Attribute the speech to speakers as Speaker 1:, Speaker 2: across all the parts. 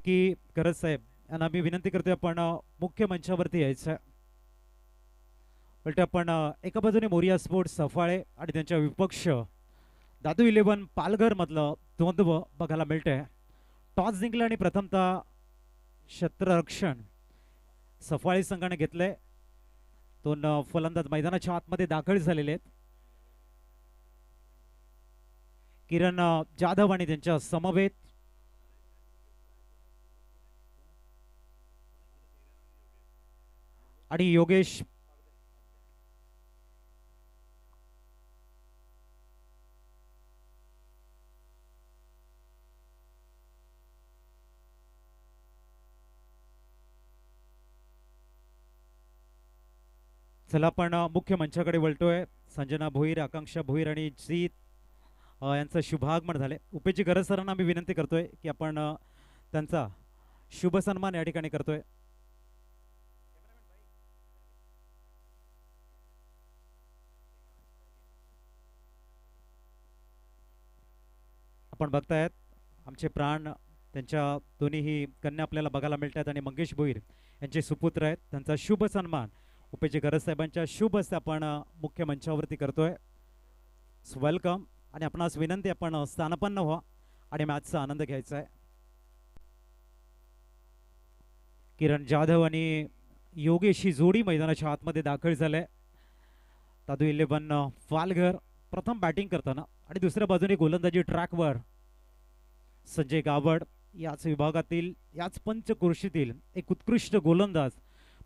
Speaker 1: की गरज साहेब यांना मी विनंती करतोय आपण मुख्य मंचावरती यायचं. उलट आपण एका बाजूने मोरिया स्पोर्ट्स सफाळे आणि त्यांच्या विपक्ष दादू 11 पालघर मधलं द्वंद्व बघायला मिळतंय. टॉस जिंकलं आणि प्रथमतः क्षेत्ररक्षण सफाळे संघाने घेतलंय. दोन फलंदाज मैदानाच्या आतमध्ये दाखल झालेले आहेत. किरण जाधव आणि त्यांच्या समवेत आणि योगेश चला आपण मुख्य मंचाकडे वळतोय. संजना भोईर, आकांक्षा भोईर आणि जीत यांचं शुभागमन झाले. उपेची गरज सरांना मी विनंती करतोय की आपण त्यांचा शुभ सन्मान या ठिकाणी करतोय. आपण बघतायत आमचे प्राण त्यांच्या दोन्हीही कन्या आपल्याला बघायला मिळतात आणि मंगेश भोईर यांचे सुपुत्र आहेत. त्यांचा शुभ सन्मान उपेची गरज साहेबांच्या शुभ हस्ते आपण मुख्य मंचावरती करतोय. वेलकम आणि आपणास विनंती आपण स्थानपन्न व्हा आणि मॅचचा आनंद घ्यायचा आहे. किरण जाधव आणि योगेश ही जोडी मैदानाच्या आतमध्ये दाखल झाले. दादू 11 पालघर प्रथम बॅटिंग करताना आणि दुसऱ्या बाजूने गोलंदाजी ट्रॅकवर संजय गावड, याच विभागातील याच पंचक्रोशीतील एक उत्कृष्ट गोलंदाज.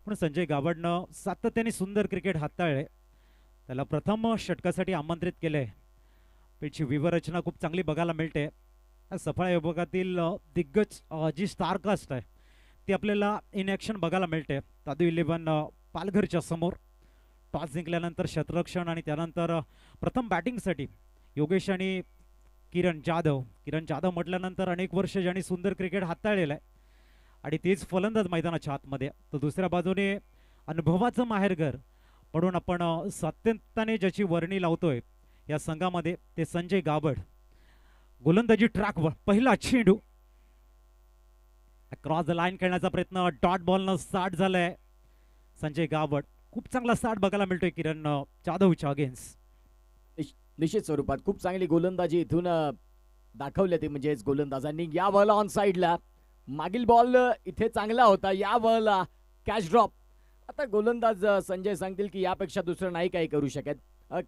Speaker 1: पण संजय गावडनं सातत्याने सुंदर क्रिकेट हाताळले. त्याला प्रथम षटकासाठी आमंत्रित केले. पिचची विवरचना खूप चांगली बघायला मिळते. सफाळा विभागातील दिग्गज जी स्टारकास्ट आहे ती आपल्याला इन ॲक्शन बघायला मिळते. दादू 11 पालघरच्या समोर टॉस जिंकल्यानंतर क्षेत्ररक्षण आणि त्यानंतर प्रथम बॅटिंगसाठी योगेश आणि किरण जाधव म्हटल्यानंतर अनेक वर्ष ज्यांनी सुंदर क्रिकेट हाताळलेलं आहे आणि तेच फलंदाज मैदानाच्या आतमध्ये. तर दुसऱ्या बाजूने अनुभवाचं माहेरघर म्हणून आपण सातत्याने ज्याची वर्णी लावतोय या संघामध्ये ते संजय गावड. गोलंदाजी ट्रॅकवर पहिला चेंडू क्रॉस द लाईन खेळण्याचा प्रयत्न, डॉट बॉलनं स्टार्ट झालाय. संजय गावड खूप चांगला स्टार्ट बघायला मिळतोय किरण जाधवच्या अगेन्स्ट.
Speaker 2: निश्चित स्वरूपात खूप चांगली गोलंदाजी इथून दाखवली ती म्हणजेच गोलंदाजांनी. या बॉल ऑन साइडला, मागील बॉल इथे चांगला होता, या बॉलला कॅच ड्रॉप. आता गोलंदाज संजय सांगतील की यापेक्षा दुसरं नाही काही करू शकत.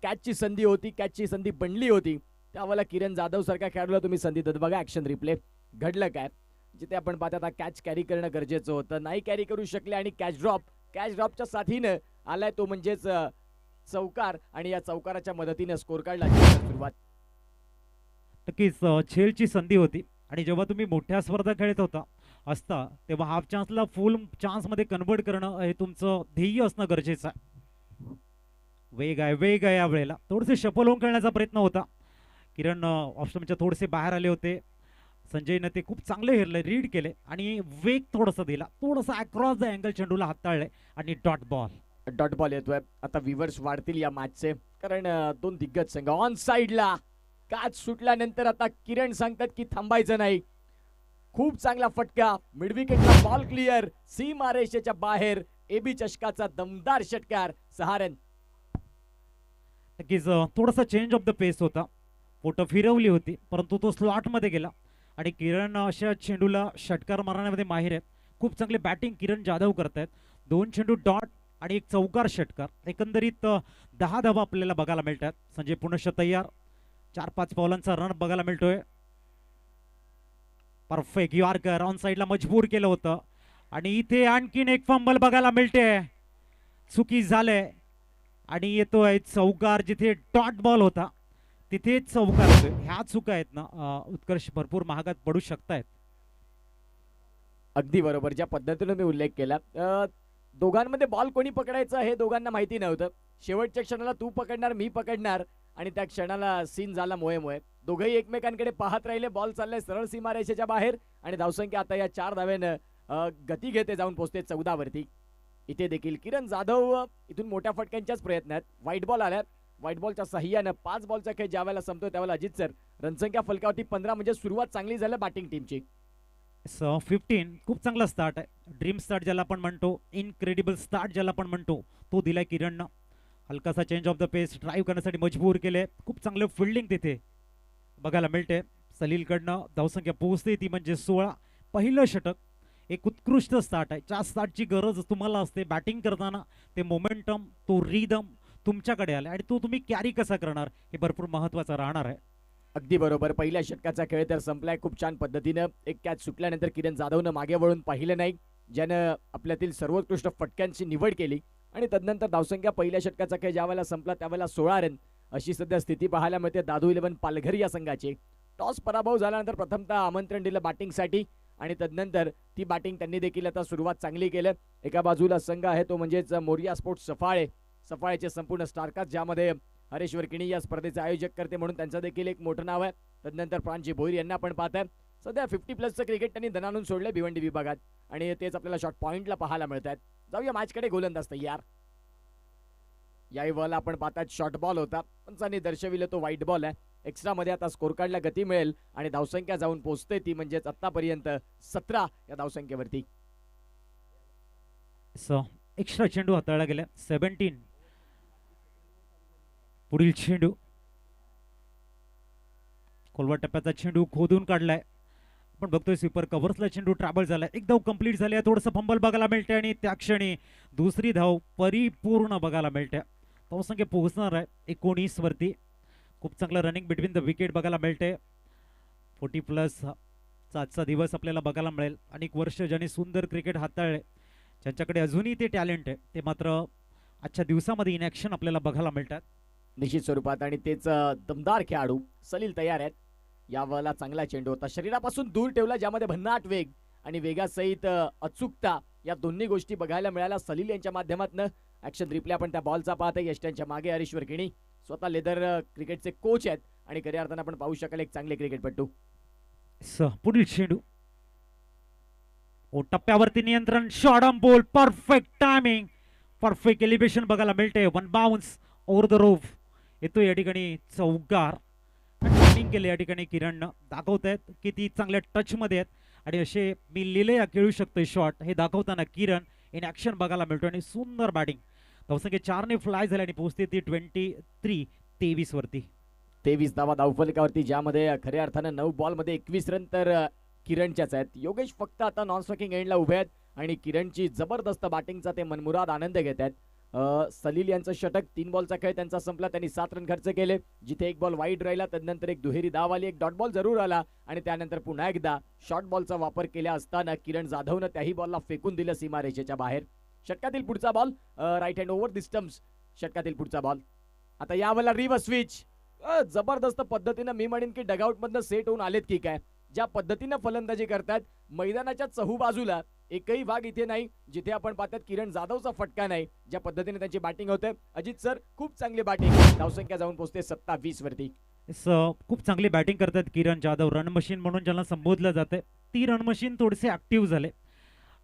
Speaker 2: कॅचची संधी होती, कॅचची संधी बनली होती, त्यावेळेला किरण जाधव सारख्या खेळाडूला तुम्ही संधी देत. बघा ॲक्शन रिप्ले, घडलं काय जिथे आपण पाहता आता कॅच कॅरी करणं गरजेचं होतं, नाही कॅरी करू शकले आणि कॅच ड्रॉपच्या साथीनं आलाय तो म्हणजेच चौकार आणि या चौकाराच्या मदतीने स्कोर कार्डला सुरुवात.
Speaker 1: नक्कीच झेलची संधी होती आणि जेव्हा तुम्ही मोठ्या स्पर्धा खेळत होता असता तेव्हा हाफ चान्सला फुल चान्स मध्ये कन्वर्ट करणं हे तुमचं ध्येय असणं गरजेचं आहे. वेग आहे या वेळेला थोडेसे शफल होऊन खेळण्याचा प्रयत्न होता. किरण ऑप्शनच्या थोडेसे बाहेर आले होते. संजयनं ते खूप चांगले हेरले, रीड केले आणि वेग थोडासा दिला, थोडासा अक्रॉस द अँगल चेंडूला हाताळले आणि
Speaker 2: डॉट बॉल येतोय. आता व्ह्यूअर्स वाढतील या मॅचचे, कारण दोन दिग्गज संघ ऑन साइडला. कॅच सुटल्यानंतर आता किरण सांगतात की थांबायचं नाही. खूप चांगला फटका, मिडविकेटला बॉल क्लिअर, सीमारेषेच्या बाहेर. एबी चषकाचा दमदार षटकार, 6 रन.
Speaker 1: नक्कीच थोडासा चेंज ऑफ द पेस होता, फोटो फिरवली होती परंतु तो स्लॉट मध्ये गेला आणि किरण अशा चेंडूला षटकार मारण्यामध्ये माहिर आहेत. खूप चांगली बॅटिंग किरण जाधव करतायत. 2 चेंडू डॉट आणि एक चौकार षटकार, एकंदरीत 10 धावा आपल्याला बघायला मिळतात. संजय पुनश्च तयार, 4-5 पावलांचा रन बघायला मिळतोय. परफेक्ट यॉर्कर ऑन साइडला मजबूर केलं होतं आणि इथे आणखीन एक फंबल बघायला मिळते. चुकी झाले आणि येतोय चौकार. जिथे डॉट बॉल होता तिथेच चौकार होतोय. ह्या चुका आहेत ना उत्कर्ष भरपूर महागात पडू शकतायत.
Speaker 2: अगदी बरोबर, ज्या पद्धतीने मी उल्लेख केला, दोघांमध्ये बॉल कोणी पकडायचं हे दोघांना माहिती नव्हतं. शेवटच्या क्षणाला तू पकडणार मी पकडणार आणि त्या क्षणाला सीन झाला मोहे. दोघंही एकमेकांकडे पाहत राहिले. बॉल चाललाय सरळ सीमारेषेच्या बाहेर आणि धावसंख्या आता या 4 धाव्यानं गती घेते, जाऊन पोहोचते 14 वरती. इथे देखील किरण जाधव इथून मोठ्या फटक्यांच्याच प्रयत्नात. व्हाईट बॉल आल्यात, व्हाईट बॉलच्या सहाय्यानं 5 बॉलचा खेळ ज्यावेळेला संपतो त्यावेळेला अजित सर रनसंख्या फलकावरती 15 म्हणजे सुरुवात चांगली झाली बॅटिंग टीमची.
Speaker 1: 15 खूप चांगला स्टार्ट आहे. ड्रीम स्टार्ट ज्याला आपण म्हणतो, इनक्रेडिबल स्टार्ट ज्याला आपण म्हणतो, तो दिलाय किरणनं. हलकासा change of the pace drive करण्यासाठी मजबूर केले. खूप चांगलं फिल्डिंग तिथे बघायला मिळते. सलीलकडनं धावसंख्या पोहोचते ती म्हणजे 16. पहिलं षटक एक उत्कृष्ट स्टार्ट आहे. ज्या स्टार्टची गरज तुम्हाला असते बॅटिंग करताना, ते मोमेंटम, तो रिदम तुमच्याकडे आला आणि तो तुम्ही कॅरी कसा करणार हे भरपूर महत्त्वाचं राहणार आहे.
Speaker 2: अगदी बरोबर. पहिल्या षटकाचा खेळ तर संपलाय खूप छान पद्धतीनं. एक कॅच सुटल्यानंतर किरण जाधवनं मागे वळून पाहिलं नाही, ज्यानं आपल्यातील सर्वोत्कृष्ट फटक्यांची निवड केली आणि तदनंतर धावसंख्या पहिल्या षटकाचा खेळ ज्यावेळेला संपला त्यावेळेला 16 रन अशी सध्या स्थिती पाहायला मिळते दादू 11 पालघर या संघाची. टॉस पराभव झाल्यानंतर प्रथमतः आमंत्रण दिलं बॅटिंगसाठी आणि तदनंतर ती बॅटिंग त्यांनी देखील आता सुरुवात चांगली केलं. एका बाजूला संघ आहे तो म्हणजेच मोरिया स्पोर्ट्स सफाळे. सफाळेचे संपूर्ण स्टारकास्ट ज्यामध्ये हरेश वर्किणी या स्पर्धेचे आयोजक करते म्हणून त्यांचं देखील एक मोठं नाव आहे. तदनंतर प्रांजी भोईर यांना आपण पाहताय. सध्या 50+ क्रिकेट त्यांनी दणानून सोडलंय भिवंडी विभागात आणि तेच आपल्याला शॉर्ट पॉइंटला पाहायला मिळत आहेत. जाऊया मॅचकडे. गोलंदाज तयार. याही बॉल आपण पाहतात शॉर्ट बॉल होता, पंचांनी दर्शविलं तो व्हाईट बॉल आहे. एक्स्ट्रा मध्ये आता स्कोर कार्डला गती मिळेल आणि धावसंख्या जाऊन पोहोचते ती म्हणजेच आतापर्यंत 17 या धावसंख्येवरती.
Speaker 1: एक्स्ट्रा चेंडू हाताळला गेला. 17. पुढील चेंडू खोलवा टप्प्याचा चेंडू खोदून काढलाय. आपण बघतोय स्वीपर कव्हर्सला चेंडू ट्रॅव्हल झालाय. एक धाव कंप्लीट झाली आहे. थोडंसं फंबल बघायला मिळते आणि त्या क्षणी दुसरी धाव परिपूर्ण बघायला मिळते. धावसंख्या पोहोचणार आहे 19 वरती. खूप चांगलं रनिंग बिटवीन द विकेट बघायला मिळते. 40+ आजचा दिवस आपल्याला बघायला मिळेल. अनेक वर्ष ज्यांनी सुंदर क्रिकेट हाताळले, ज्यांच्याकडे अजूनही ते टॅलेंट आहे, ते मात्र आजच्या दिवसामध्ये इन ॲक्शन आपल्याला बघायला मिळतात
Speaker 2: निश्चित स्वरूपात. आणि तेच दमदार खेळाडू सलील तयार आहेत. यावेळेला चांगला चेंडू होता, शरीरापासून दूर ठेवला, ज्यामध्ये भन्नाट वेग आणि वेगासहित अचूकता या दोन्ही गोष्टी बघायला मिळाल्या सलील यांच्या माध्यमातून. ऍक्शन रिप्ले आपण त्या बॉलचा पाहतोय. यष्ट्यांच्या मागे हरीश वर्किणी स्वतः लेदर क्रिकेटचे कोच आहेत आणि खऱ्या अर्थानं आपण पाहू शकाल एक चांगले क्रिकेटपटू.
Speaker 1: पुढील चेंडू टप्प्यावरती नियंत्रण, short on ball, perfect timing, perfect elevation बघायला मिळते. 1 बाउन्स ओव्हर द रोफ येतो या ठिकाणी चौकार. टायमिंग केले या ठिकाणी किरणनं. दाखवत आहेत की ती चांगल्या टचमध्ये आहेत आणि असे मी लिले खेळू शकतोय शॉट हे दाखवताना किरण इन ॲक्शन बघायला मिळतो आणि सुंदर बॅटिंग. धावसंख्या 4ने फ्लाय झाली आणि पोहोचते ती 23 वरती.
Speaker 2: 23 धावा धावफलकावरती, ज्यामध्ये खऱ्या अर्थानं 9 बॉलमध्ये 21 रन तर किरणच्याच आहेत. योगेश फक्त आता नॉन स्ट्रायकिंग एंडला उभे आहेत आणि किरणची जबरदस्त बॅटिंगचा ते मनमुराद आनंद घेत आहेत. सलील यांचं षटक, 3 बॉलचा खेळ त्यांचा संपला. त्यांनी 7 रन खर्च केले, जिथे 1 बॉल वाईड राहिला, तदनंतर एक दुहेरी धाव आली, एक डॉट बॉल जरूर आला आणि त्यानंतर पुन्हा एकदा शॉर्ट बॉलचा वापर केला असताना किरण जाधवनं त्याही बॉलला फेकून दिलं सीमारेषेच्या बाहेर. षटकातील पुढचा ball right hand over the stumps. षटकातील पुढचा बॉल आता यावेळेला रिव्हर्स स्विच. जबरदस्त पद्धतीनं मी म्हणेन की डगआउट मधनं सेट होऊन आलेत की काय. ज्या पद्धतीनं फलंदाजी करतात, मैदानाच्या चहूबाजूला एकही भाग इथे नाही जिथे आपण पाहतात किरण जाधवचा फटका नाही. ज्या पद्धतीने त्यांची बॅटिंग होते, अजित सर खूप चांगली बॅटिंग. धावसंख्या जाऊन पोहोचते 27 वरती.
Speaker 1: खूप चांगली बॅटिंग करतात किरण जाधव. रन मशीन म्हणून ज्यांना संबोधलं जाते, ती रन मशीन थोडेसे ऍक्टिव्ह झाले.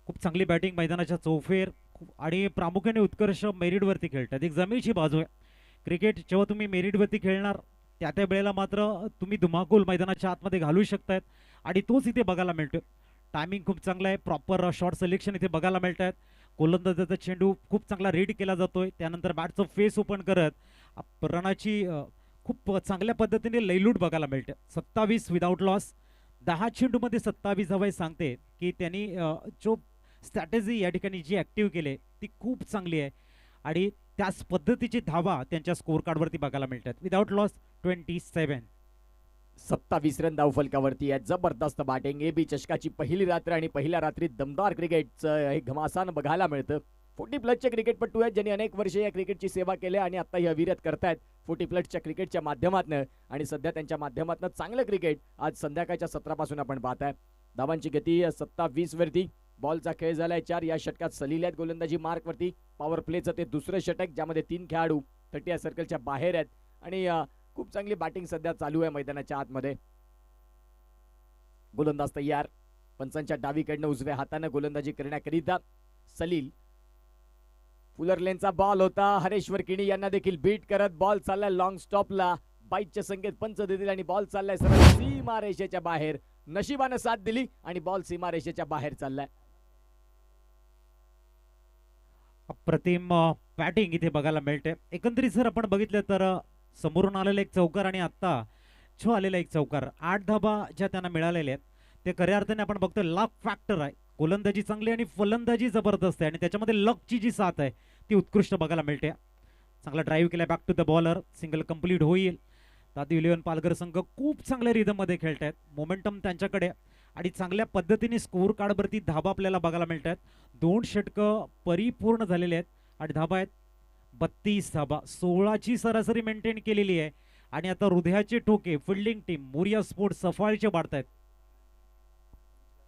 Speaker 1: खूप चांगली बॅटिंग मैदानाच्या चौफेर आणि प्रामुख्याने उत्कर्ष मेरिटवरती खेळतात. एक जमेची बाजू आहे क्रिकेट. जेव्हा तुम्ही मेरिटवरती खेळणार त्या वेळेला मात्र तुम्ही धुमाकूल मैदानाच्या आतमध्ये घालू शकतायत आणि तोच इथे बघायला मिळतो. टायमिंग खूप चांगला आहे, प्रॉपर शॉट सिलेक्शन इथे बघायला मिळत आहेत. गोलंदाजाचा चेंडू खूप चांगला रीड केला जातोय, त्यानंतर बॅटचं फेस ओपन करत रनाची खूप चांगल्या पद्धतीने लयलूट बघायला मिळते. 27 विदाउट लॉस. 10 चेंडूमध्ये 27 धावा सांगते की त्यांनी जो स्ट्रॅटेजी या ठिकाणी जी ऍक्टिव्ह केली ती खूप चांगली आहे आणि त्याच पद्धतीची धावा त्यांच्या स्कोर कार्डवरती बघायला मिळतात. Without loss 27.
Speaker 2: 27 रन धावफलकावरती आहे. जबरदस्त बॅटिंग. AB चषकाची पहिली रात्र आणि पहिल्या रात्रीत दमदार क्रिकेटचं हे घमासान बघायला मिळतं. 40+ क्रिकेटपटू आहेत ज्यांनी अनेक वर्षे या क्रिकेटची सेवा केली आणि आता ही अविरत करतायत 40+ क्रिकेटच्या माध्यमातून आणि सध्या त्यांच्या माध्यमातून चांगलं क्रिकेट आज संध्याकाळच्या 17 पासून आपण पाहताय. धावांची गती 27 वरती. बॉलचा खेळ झालाय 4. या षटकात सलील आहेत गोलंदाजी मार्क वरती. पॉवर प्लेचं ते दुसरं षटक, ज्यामध्ये 3 खेळाडू 30 सर्कलच्या बाहेर आहेत आणि खूप चांगली बॅटिंग सध्या चालू आहे मैदानाच्या आतमध्ये. गोलंदाज तयार. पंचांच्या डावीकडनं उजव्या हाताने गोलंदाजी करण्याकरिता सलील. फुलर लेनचा बॉल होता. हरेश वर्किणी यांना देखील बीट करत बॉल चाललाय लॉंग स्टॉपला. बाईटचे संकेत पंच देतील आणि बॉल चाललाय सरळ सीमा रेषेच्या बाहेर. नशिबानं साथ दिली आणि बॉल सीमारेषेच्या बाहेर चाललाय.
Speaker 1: अप्रतिम बॅटिंग इथे बघायला मिळते. एकंदरीत जर आपण बघितलं तर समोरून आलेला एक चौकार आणि आत्ता जो आलेला एक चौकार, 8 धाबा ज्या त्यांना मिळालेल्या आहेत ते खऱ्या अर्थाने आपण बघतोय लक फॅक्टर आहे. गोलंदाजी चांगली आणि फलंदाजी जबरदस्त आहे आणि त्याच्यामध्ये लकची जी साथ आहे ती उत्कृष्ट बघायला मिळते. चांगला ड्राईव्ह केला back to the bowler, single complete होईल. दादू 11 पालघर संघ खूप चांगल्या रिदम मध्ये खेळत आहेत. मोमेंटम त्यांच्याकडे आणि चांगल्या पद्धतीने स्कोर कार्डवरती धाबा आपल्याला बघायला मिळत आहेत. 2 षटकं परिपूर्ण झालेले आहेत आणि धाबा आहेत 32 धाबा. 16ची सरासरी मेंटेन केलेली आहे आणि आता हृदयाचे ठोके फिल्डिंग टीम मोरिया स्पोर्ट्स सफाळीचे वाढत आहेत.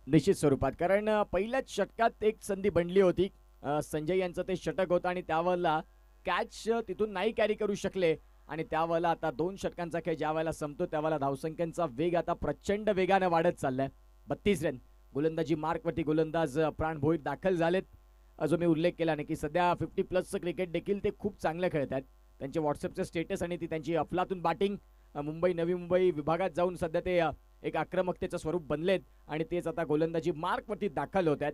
Speaker 2: निश्चित स्वरूपात, कारण पहिल्याच षटकात एक संधी बनली होती. संजय यांचं ते षटक होतं आणि त्यावेळेला कॅच तिथून नाही कॅरी करू शकले आणि त्यावेळेला आता 2 षटकांचा खेळ ज्या वेळेला संपतो त्यावेळेला धावसंख्यांचा वेग आता प्रचंड वेगाने वाढत चाललाय. 32 रन गोलंदाजी मार्कवरती गोलंदाज प्राण भोईर दाखल झालेत. जो मी उल्लेख केला नाही की सध्या 50+ क्रिकेट देखील ते खूप चांगलं खेळत आहेत. त्यांचे व्हॉट्सअपचे स्टेटस आणि ती त्यांची अफलातून बॅटिंग मुंबई नवी मुंबई विभागात जाऊन सध्या ते एक आक्रमकतेचं स्वरूप बनलेत आणि तेच आता गोलंदाजी मार्कवरती दाखल होत आहेत.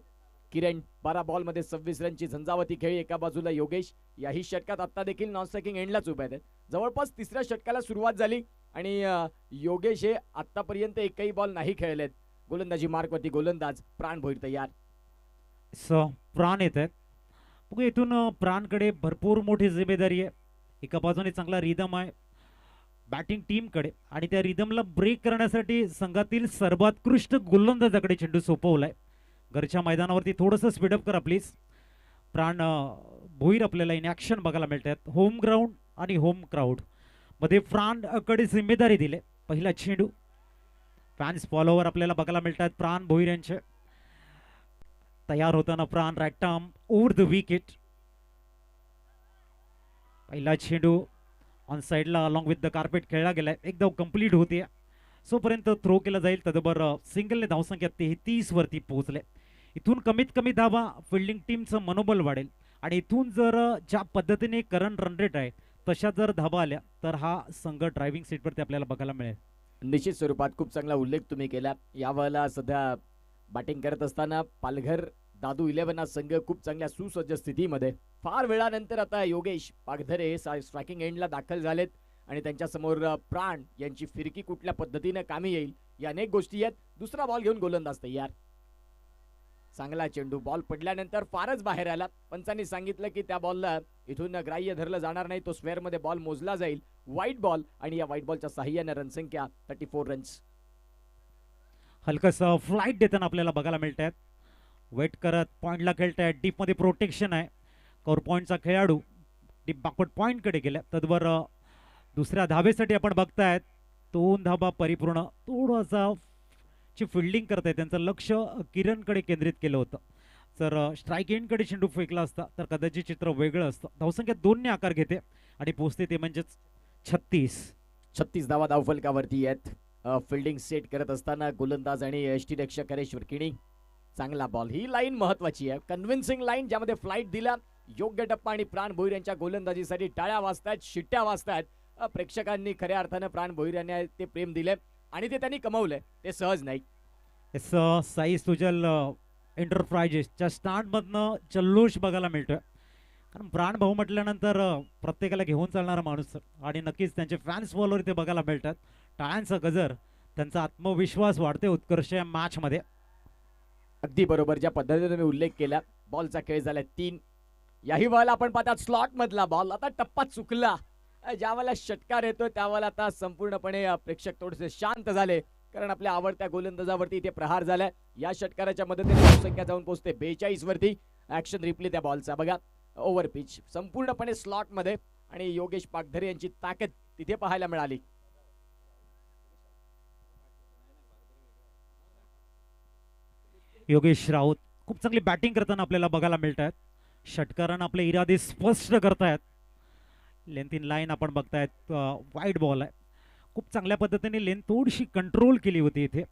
Speaker 2: किरण 12 बॉलमध्ये 26 रनची झंझावती खेळी. एका बाजूला योगेश याही षटकात आता देखील नॉन स्ट्रायकिंग एंडलाच उभे आहेत. जवळपास 3ऱ्या षटकाला सुरुवात झाली आणि योगेश हे आतापर्यंत एकही बॉल नाही खेळलेत. गोलंदाजी मार्कवरती गोलंदाज प्राण भोईर तयार.
Speaker 1: प्राण येत आहेत. बघू इथून प्राणकडे भरपूर मोठी जिम्मेदारी आहे. एका बाजूने चांगला रिदम आहे बॅटिंग टीमकडे आणि त्या रिदमला ब्रेक करण्यासाठी संघातील सर्वोत्कृष्ट गोलंदाजाकडे चेंडू सोपवलाय. घरच्या मैदानावरती थोडंसं स्पीडअप करा प्लीज. प्राण भोईर आपल्याला इन ॲक्शन बघायला मिळतात. होम ग्राउंड आणि होम क्राऊड मध्ये प्राणकडे जिम्मेदारी दिले. पहिला चेंडू फॅन्स फॉलोवर आपल्याला बघायला मिळतात. प्राण भोईर यांचे तयार होताना प्राण right arm over the wicket. पहिला चेंडू ऑन साईडला अलॉंग विथ द कार्पेट खेळला गेलाय. एकदम कंप्लीट होते सोपर्यंत थ्रो केला जाईल. तदबर सिंगलने धावसंख्या 33 वरती पोहोचले. इथून कमीत कमी धावा फिल्डिंग टीमचं मनोबल वाढेल आणि इथून जर ज्या पद्धतीने करंट रन रेट आहे तशा जर धावा आल्या तर हा संघ ड्रायव्हिंग सीटवरती आपल्याला बघायला मिळेल.
Speaker 2: निश्चित स्वरूपात खूप चांगला उल्लेख तुम्ही केला. यावेळेला सध्या बॅटिंग करत असताना पालघर दादू 11 हा संघ खूप चांगल्या सुसज्ज स्थितीमध्ये. फार वेळानंतर आता योगेश पागधरे स्ट्रायकिंग एंडला दाखल झालेत आणि त्यांच्या समोर प्राण यांची फिरकी कुठल्या पद्धतीने कामी येईल या अनेक गोष्टी आहेत. दुसरा बॉल घेऊन गोलंदाज तयार. चांगला चेंडू बॉल पडल्यानंतर फारच बाहेर आला. पंचांनी सांगितलं की त्या बॉलला इथून ग्राह्य धरलं जाणार नाही. तो स्क्वेअर मध्ये बॉल मोजला जाईल. व्हाईट बॉल आणि या व्हाईट बॉलच्या साह्याने रनसंख्या 34 रन्स.
Speaker 1: हलकस फ्लाईट देताना आपल्याला बघायला मिळत आहेत. वेट करत पॉइंटला खेळत आहेत. डीप मध्ये प्रोटेक्शन आहे. कव्हर पॉइंटचा खेळाडू डीप बॅकवर्ड पॉइंट कडे गेला. तद्वर दुसऱ्या धाबेसाठी आपण बघतायत 2 धाबा परिपूर्ण. थोडासा ची फिल्डिंग करतायत. त्यांचं लक्ष किरणकडे केंद्रित केलं होतं. जर स्ट्राईक एंडकडे चेंडू फेकला असता तर कदाचित चित्र वेगळं असतं. धावसंख्या 2 ने आकार घेते आणि पोहोचते ते म्हणजेच 36
Speaker 2: धावा धावफलकावरती आहेत. फिल्डिंग सेट करत असताना गोलंदाज आणि यष्टीरक्षक हरेश्वर किणी. चांगला बॉल. ही लाईन महत्वाची आहे. कन्व्हिन्सिंग लाईन ज्यामध्ये फ्लाईट दिला. योग्य टप्पा आणि प्राण भोईर यांच्या गोलंदाजीसाठी टाळ्या वाजतायत, शिट्ट्या वाजतायत. प्रेक्षकांनी खऱ्या अर्थानं प्राण भोईर यांना ते प्रेम दिले आणि ते त्यांनी कमवले. ते सहज नाही.
Speaker 1: साई सुजल एंटरप्राइजेसच्या स्टार्टमधनं जल्लोष बघायला मिळतोय. कारण प्राण भाऊ म्हटल्यानंतर प्रत्येकाला घेऊन चालणारा माणूस आणि नक्कीच त्यांचे फॅन्स फॉलोअर ते बघायला मिळतात. टाळ्यांचा गजर. त्यांचा आत्मविश्वास वाढते उत्कर्ष या मॅच मध्ये.
Speaker 2: अगदी बरोबर ज्या पद्धतीने तुम्ही उल्लेख केला. बॉलचा खेळ झाला 3. याही बॉल आपण पाहतात स्लॉट मधला बॉल. आता टप्पा चुकला. ज्यावेळेला षटकार येतो त्यावेळेला आता संपूर्णपणे प्रेक्षक थोडेसे शांत झाले कारण आपल्या आवडत्या गोलंदाजावरती इथे प्रहार झालाय. या षटकाराच्या मदतीने धावसंख्या जाऊन पोहोचते 42 वरती. ऍक्शन रिप्ले त्या बॉलचा बघा. ओव्हर पिच संपूर्णपणे स्लॉट मध्ये आणि योगेश पागधरे यांची ताकद तिथे पाहायला मिळाली.
Speaker 1: योगेश राऊत खूप चांगली बॅटिंग करताना आपल्याला बघायला मिळत आहेत. षटकारांना आपले इरादे स्पष्ट करतायत. लेंथ इन लाईन आपण बघतायत. वाईड बॉल आहे. खूप चांगल्या पद्धतीने लेंथ थोडीशी कंट्रोल केली होती इथे.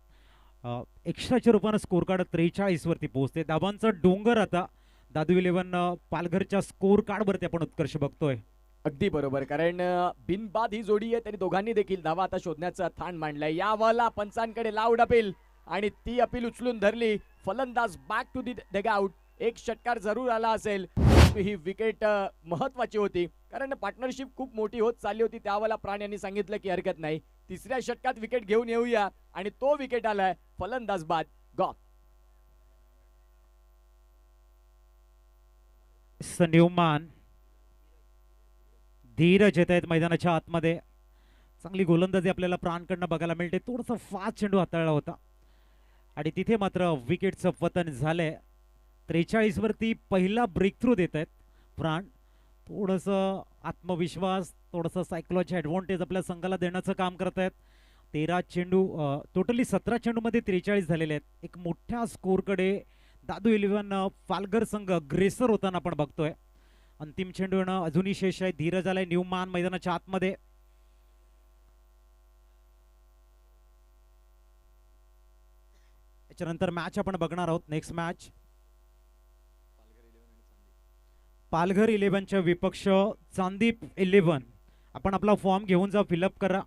Speaker 1: एक्स्ट्राच्या रूपानं स्कोर कार्ड 43 वरती पोहोचते. धाबांचा डोंगर आता दादू 11 पालघरच्या स्कोर कार्डवरती आपण उत्कर्ष बघतोय.
Speaker 2: अगदी बरोबर कारण बिनबाद ही जोडी आहे. त्यांनी दोघांनी देखील धावा आता शोधण्याचा थान मांडलाय. यावेळेला पंचांकडे लाऊड अपील आणि ती अपील उचलून धरली. फलंदाज बॅक टू दी डगआउट. एक षटकार जरूर आला असेल. ही विकेट महत्वाची होती कारण पार्टनरशिप खूप मोठी होत चालली होती. त्यावेळेला प्राण यांनी सांगितलं की हरकत नाही, तिसऱ्या षटकात विकेट घेऊन येऊया आणि तो विकेट आलाय. फलंदाज बाद. गॉ
Speaker 1: न्यूमॅन धीरज येत आहेत मैदानाच्या आतमध्ये. चांगली गोलंदाजी आपल्याला प्राणकडनं बघायला मिळते. थोडंसं फास्ट चेंडू हाताळला होता आणि तिथे मात्र विकेटचं पतन झालंय. 43 वरती पहिला ब्रेक थ्रू देत आहेत प्राण. थोडंसं आत्मविश्वास, थोडंसं सायकोलॉजी ॲडव्हान्टेज आपल्या संघाला देण्याचं काम करत आहेत. 13 चेंडू टोटली 17 चेंडूमध्ये 43 झालेले आहेत. एक मोठ्या स्कोरकडे दादू 11 पालघर संघ अग्रेसर होताना आपण बघतोय. अंतिम चेंडू येणं अजूनही शेष आहे. धीरज आलाय न्यूमॅन मैदानाच्या आतमध्ये. त्याच्यानंतर मॅच आपण बघणार आहोत. नेक्स्ट मॅच पालघर 11च्या विपक्ष चांदीप 11. आपण आपला फॉर्म घेऊन जा, फिलअप करा.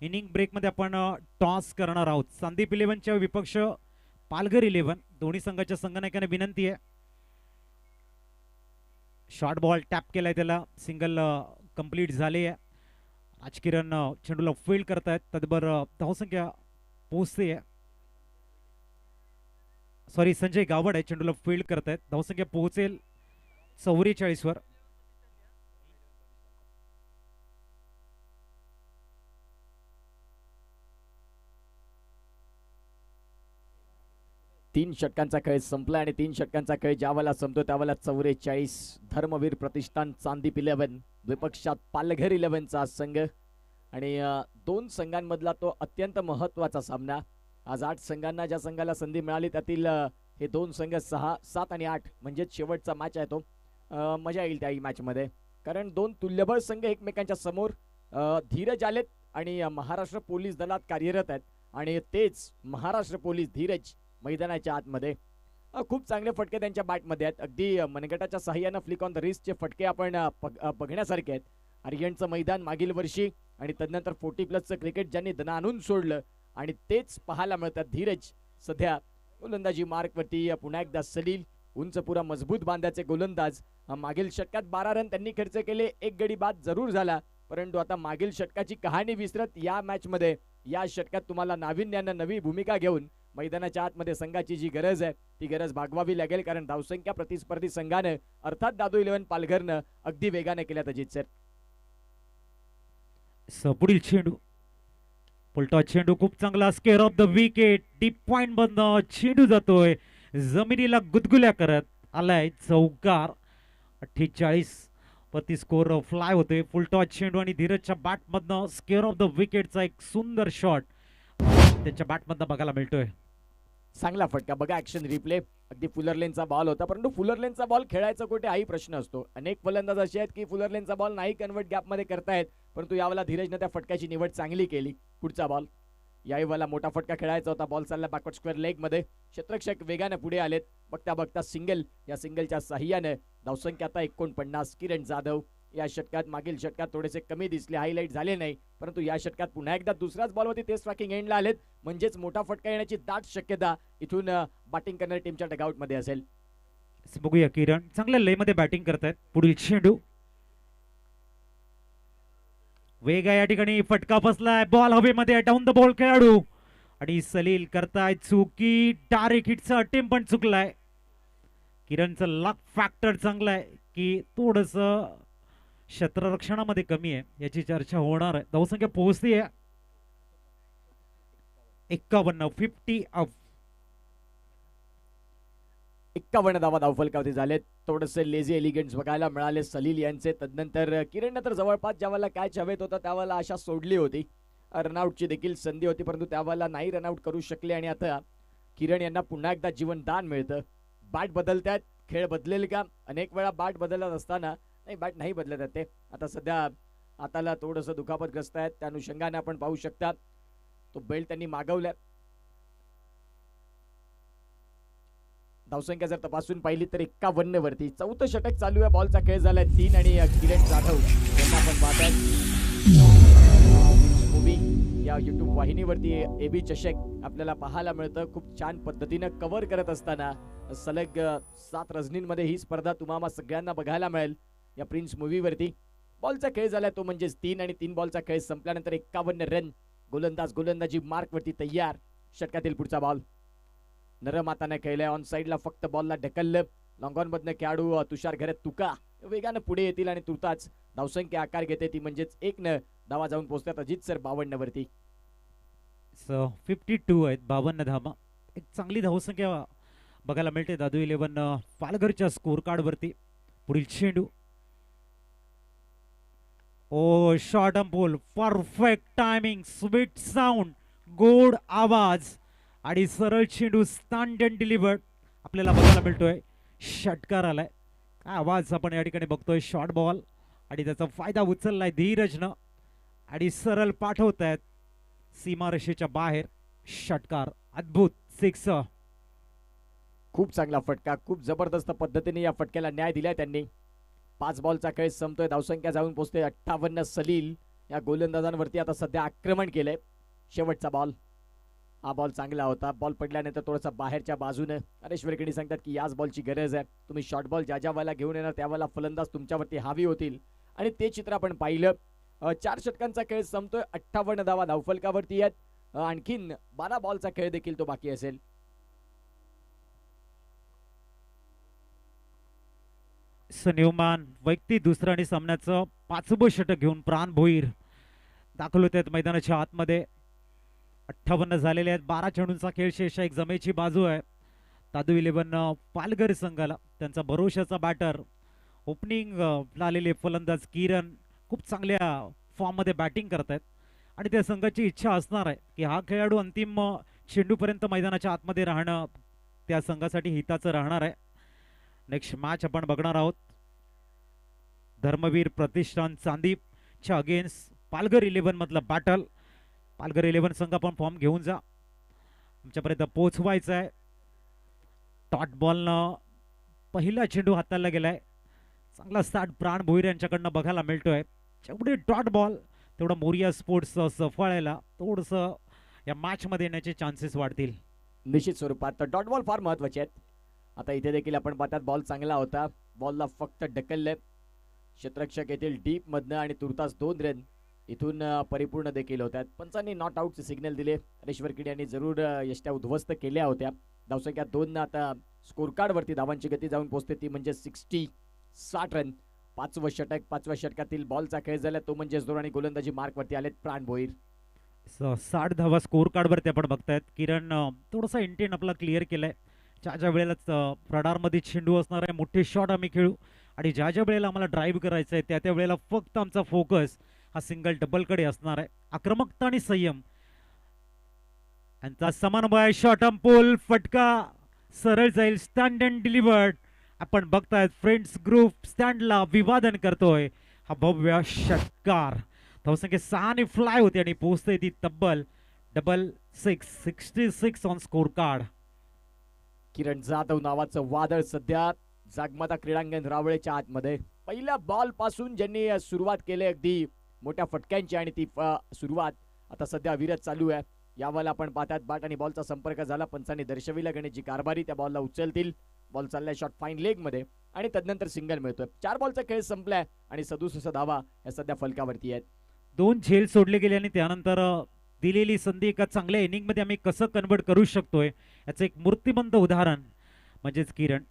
Speaker 1: इनिंग ब्रेकमध्ये आपण टॉस करणार आहोत. चांदीप 11च्या विपक्ष पालघर 11. दोन्ही संघाच्या संघनायकाने विनंती आहे. शॉर्ट बॉल टॅप केलाय, त्याला सिंगल कंप्लीट झाली आहे. राजकिरण चेंडूला फील्ड करतायत. तदबर धावसंख्या पोहोचते आहे. सॉरी, संजय गावड आहे चेंडूला फील्ड करतायत. धावसंख्या पोहोचेल 44 वर.
Speaker 2: तीन षटकांचा खेळ संपला आणि 3 षटकांचा खेळ ज्यावेळेला संपतो त्यावेळेला 44. धर्मवीर प्रतिष्ठान चांदीप 11 विपक्षात पालघर 11चा संघ. आणि दोन संघांमधला तो अत्यंत महत्वाचा सामना. आज 8 संघांना ज्या संघाला संधी मिळाली त्यातील हे दोन संघ 6, 7 आणि 8 म्हणजेच शेवटचा मॅच आहे तो. मजा येईल त्या मॅच मध्ये कारण दोन तुल्यबळ संघ एकमेकांच्या समोर. धीरज आलेत आणि महाराष्ट्र पोलीस दलात कार्यरत आहेत आणि तेच महाराष्ट्र पोलीस धीरज मैदानाच्या आतमध्ये. खूप चांगले फटके त्यांच्या बॅटमध्ये आहेत. अगदी मनगटाच्या साह्यानं फ्लिक ऑन द रिस्टचे फटके आपण बघण्यासारखे आहेत. आर्यनचं मैदान मागील वर्षी आणि तदनंतर 40+ क्रिकेट ज्यांनी दना आणून सोडलं आणि तेच पाहायला मिळतात. धीरज सध्या गोलंदाजी मार्कवरती. पुन्हा एकदा सलील उंच पुरा मजबूत बांधाचे गोलंदाज. मागील षटकात 12 रन त्यांनी खर्च केले. एक गडी बाद जरूर झाला परंतु आता मागील षटकाची कहाणी विसरत या मॅच मध्ये या षटकात तुम्हाला नाविन्यानं नवी भूमिका घेऊन मैदानाच्या आतमध्ये संघाची जी गरज आहे ती गरज भागवावी लागेल कारण धावसंख्या प्रतिस्पर्धी संघाने अर्थात दादू 11 पालघरनं अगदी वेगाने केल्यात. अजित सर
Speaker 1: पुढील चेंडू पुलटा चेंडू खूप चांगला. Square of the wicket. Deep point मधनं चेंडू जातोय जमिनीला गुदगुल्या करत. आलाय चौकार. 48 वरती स्कोर फ्लाय होतोय. फुलटॉस चेंडू आणि धीरजच्या बॅट मधनं स्केअर ऑफ द विकेटचा एक सुंदर शॉट त्यांच्या बॅट मधनं बघायला मिळतोय.
Speaker 2: चांगला फटका बघा. Action replay. अगदी फुलरलेनचा बॉल होता परंतु फुलरलेनचा बॉल खेळायचा कुठे हाही प्रश्न असतो. अनेक फलंदाज असे आहेत की फुलरलेनचा बॉल नाही कन्वर्ट गॅपमध्ये करतायत परंतु यावेळेला धीरजनं त्या फटक्याची निवड चांगली केली. पुढचा बॉल. यावेळेला मोठा फटका खेळायचा होता. बॉल चालला बॅकवर्ड स्क्वेअर लेग मध्ये. क्षेत्ररक्षक वेगाने पुढे आलेत. बघता बघता सिंगल. या सिंगलच्या साह्याने धावसंख्या आता 49. किरण जाधव या षटकात मागील षटकात थोडेसे कमी दिसले, हायलाइट झाले नाही परंतु या षटकात पुन्हा एकदा दुसराच बॉलवरती ते स्ट्रायकिंग एंडला आलेत म्हणजेच मोठा फटका येण्याची दाट शक्यता इथून बॅटिंग करणाऱ्या टीमच्या डगआउट मध्ये असेल.
Speaker 1: बघूया किरण चांगल्या लय मध्ये बॅटिंग करतायत. पुढील चेंडू वेग आहे या ठिकाणी. फटका बसलाय. बॉल हवेमध्ये. डाऊन द बॉल खेळाडू आणि सलील करताय चुकी. डायरेक्ट हिटचा अटेम्प्ट पण चुकलाय. किरणचं लक फॅक्टर चांगला आहे की थोडस क्षेत्ररक्षणामध्ये कमी आहे याची चर्चा होणार आहे. धावसंख्या पोहोचते 51. 50 ऑफ
Speaker 2: 51 धावा धावफलकावरती झालेत. थोडेसे लेझी एलिगंट्स बघायला मिळाले सलील यांचे. तदनंतर किरणनं तर जवळपास ज्यावेळेला कॅच हवेत होता त्यावेळेला आशा सोडली होती. रनआउटची देखील संधी होती परंतु त्यावेळेला नाही रनआउट करू शकले आणि आता किरण यांना पुन्हा एकदा जीवनदान मिळतं. बॅट बदलतात. खेळ बदलेल का? अनेक वेळा बॅट बदलत असताना नाही बॅट नाही बदलत आहेत ते. आता सध्या हाताला थोडंसं दुखापतग्रस्त आहेत त्या अनुषंगाने आपण पाहू शकता तो बेल्ट त्यांनी मागवलाय. धावसंख्या जर तपासून पाहिली तर 51 वरती. चौथं षटक चालू आहे. बॉलचा खेळ झालाय 3 आणि किरण जाधव यांना आपण पाहतायत. मूवी या YouTube वाहिनीवरती AB चषक आपल्याला पाहायला मिळतं. खूप छान पद्धतीनं कव्हर करत असताना सलग 7 रजनींमध्ये ही स्पर्धा तुम्हाला सगळ्यांना बघायला मिळेल या प्रिन्स मूवीवरती. बॉलचा खेळ झाला तो म्हणजेच 3 आणि 3 बॉलचा खेळ संपल्यानंतर 51 रन. गोलंदाजी मार्कवरती तयार. षटकातील पुढचा बॉल नरम हाताने खेळलाय. ऑन साइडला फक्त बॉलला ढकललं. लॉंग ऑन मधनं खेळाडू तुषार घरत तुका वेगानं पुढे येतील आणि तुर्ताच धावसंख्या आकार घेते ती म्हणजेच 1 न धावा जाऊन पोहोचतात अजित सर 52 वरती.
Speaker 1: 52 आहेत 52 धावा. एक चांगली धावसंख्या बघायला मिळते दादू 11 पालघरच्या स्कोर कार्ड वरती. पुढील चेंडू oh short and pull perfect timing sweet sound गोड आवाज आणि सरळ चेंडू स्टंड अँड डिलिव्हर्ड आपल्याला बघायला मिळतोय. षटकार आलाय. काय आवाज आपण या ठिकाणी बघतोय. शॉर्ट बॉल आणि त्याचा फायदा उचललाय धीरजनं आणि सरळ पाठवतायत सीमारेषेच्या बाहेर. षटकार अद्भुत सिक्स.
Speaker 2: खूप चांगला फटका. खूप जबरदस्त पद्धतीने या फटक्याला न्याय दिलाय त्यांनी. 5 बॉलचा खेळ संपतोय. धावसंख्या जाऊन पोहोचते 58. सलील या गोलंदाजांवरती आता सध्या आक्रमण केलंय. शेवटचा बॉल. हा बॉल चांगला होता. बॉल पडल्यानंतर थोडासा बाहेरच्या बाजूने हरेश वरकडी सांगतात की याच बॉलची गरज आहे. तुम्ही शॉर्ट बॉल ज्या ज्या वेळेला घेऊन येणार त्यावेळेला फलंदाज तुमच्यावरती हावी होतील आणि ते चित्र आपण पाहिलं. 4 षटकांचा खेळ संपतोय. 58 धावा धावफलकावरती आहेत. आणखीन 12 बॉलचा खेळ देखील तो बाकी असेल.
Speaker 1: न्यूमॅन वैयक्तिक दुसरं आणि सामन्याचं 5वं षटक घेऊन प्राण भोईर दाखल होत आहेत मैदानाच्या आतमध्ये. 58 झालेले आहेत. 12 चेंडूंचा खेळ शेष. एक जमेची बाजू आहे दादू 11 पालघर संघाला. त्यांचा भरोशाचा बॅटर ओपनिंग आलेले फलंदाज किरण खूप चांगल्या फॉर्म मध्ये बॅटिंग करतायत आणि त्या संघाची इच्छा असणार आहे की हा खेळाडू अंतिम चेंडूपर्यंत मैदानाच्या आतमध्ये राहणं त्या संघासाठी हिताचं राहणार आहे. नेक्स्ट मॅच आपण बघणार आहोत. धर्मवीर प्रतिष्ठान चांदीपच्या अगेन्स्ट पालघर 11 मधलं बॅटल. पालघर 11 संघ आपण फॉर्म घेऊन जा. आमच्यापर्यंत पोहोचवायचं आहे. डॉट बॉलनं पहिला चेंडू हाताळला गेलाय. चांगला स्टार्ट प्राण भोईर यांच्याकडनं बघायला मिळतोय. जेवढे डॉट बॉल तेवढं मोरिया स्पोर्ट्स सफळायला थोडंसं या मॅच मध्ये येण्याचे चान्सेस वाढतील.
Speaker 2: निश्चित स्वरूपात डॉट बॉल फार महत्वाचे आहेत. आता इथे देखील आपण पाहतात बॉल चांगला होता. बॉलला फक्त ढकलले. क्षेत्ररक्षक येथील डीप मधनं आणि तुर्तास 2 रन इथून परिपूर्ण देखील होतात. पंचांनी नॉट आउटचे सिग्नल दिले. हरेश वरकडी यांनी जरूर यष्ट्या उद्ध्वस्त केल्या होत्या. धावसंख्या 2 आता स्कोर कार्ड वरती धावांची गती जाऊन पोहोचते ती म्हणजे 60 रन. 5वं षटक. 5व्या षटकातील बॉलचा खेळ झाला तो म्हणजे जोर आणि गोलंदाजी मार्क वरती आलेत प्राण भोईर.
Speaker 1: 60 धावा स्कोर कार्ड वरती आपण बघतायत. किरण थोडासा इंटेंट आपला क्लिअर केलाय. ज्या वेळेला रडारमध्ये चेंडू असणार आहे मोठे शॉट आम्ही खेळू आणि ज्या वेळेला आम्हाला ड्राईव्ह करायचं आहे त्या वेळेला फक्त आमचा फोकस हा सिंगल डबल कडे असणार आहे. आक्रमकता आणि संयम यांचा समन्वय. शॉट अँड पोल फटका सरळ जाईल. स्टंड अँड डिलिव्हर्ड आपण बघतायत. फ्रेंड्स ग्रुप स्टँडला विवादन करतोय. हा भव्य षटकार. धावसंख्या 6 ने फ्लाय होते आणि पोहोचते ती तब्बल 66 on score card.
Speaker 2: Kiran Jadhav नावाचं वादळ सध्या जागमाता क्रीडांगण रावळेच्या आतमध्ये. पहिल्या बॉल पासून ज्यांनी सुरुवात केली अगदी मोठ्या फटक्यांची आणि ती सुरुवात आता सध्या अविरत चालू आहे. यावेळेला आपण पाहतात बॅट आणि बॉलचा संपर्क झाला. पंचांनी दर्शविला गणेशजी कारभारी त्या बॉलला उचलतील. बॉल चाललाय शॉट फाईन लेग मध्ये आणि तदनंतर सिंगल मिळतोय. 4 बॉलचा खेळ संपलाय आणि 67 धावा या सध्या फलकावरती आहेत.
Speaker 1: 2 झेल सोडले गेले आणि त्यानंतर दिलेली संधी एका चांगल्या इनिंग मध्ये आम्ही कसं कन्वर्ट करू शकतोय याचं एक मूर्तिमंत उदाहरण म्हणजेच किरण.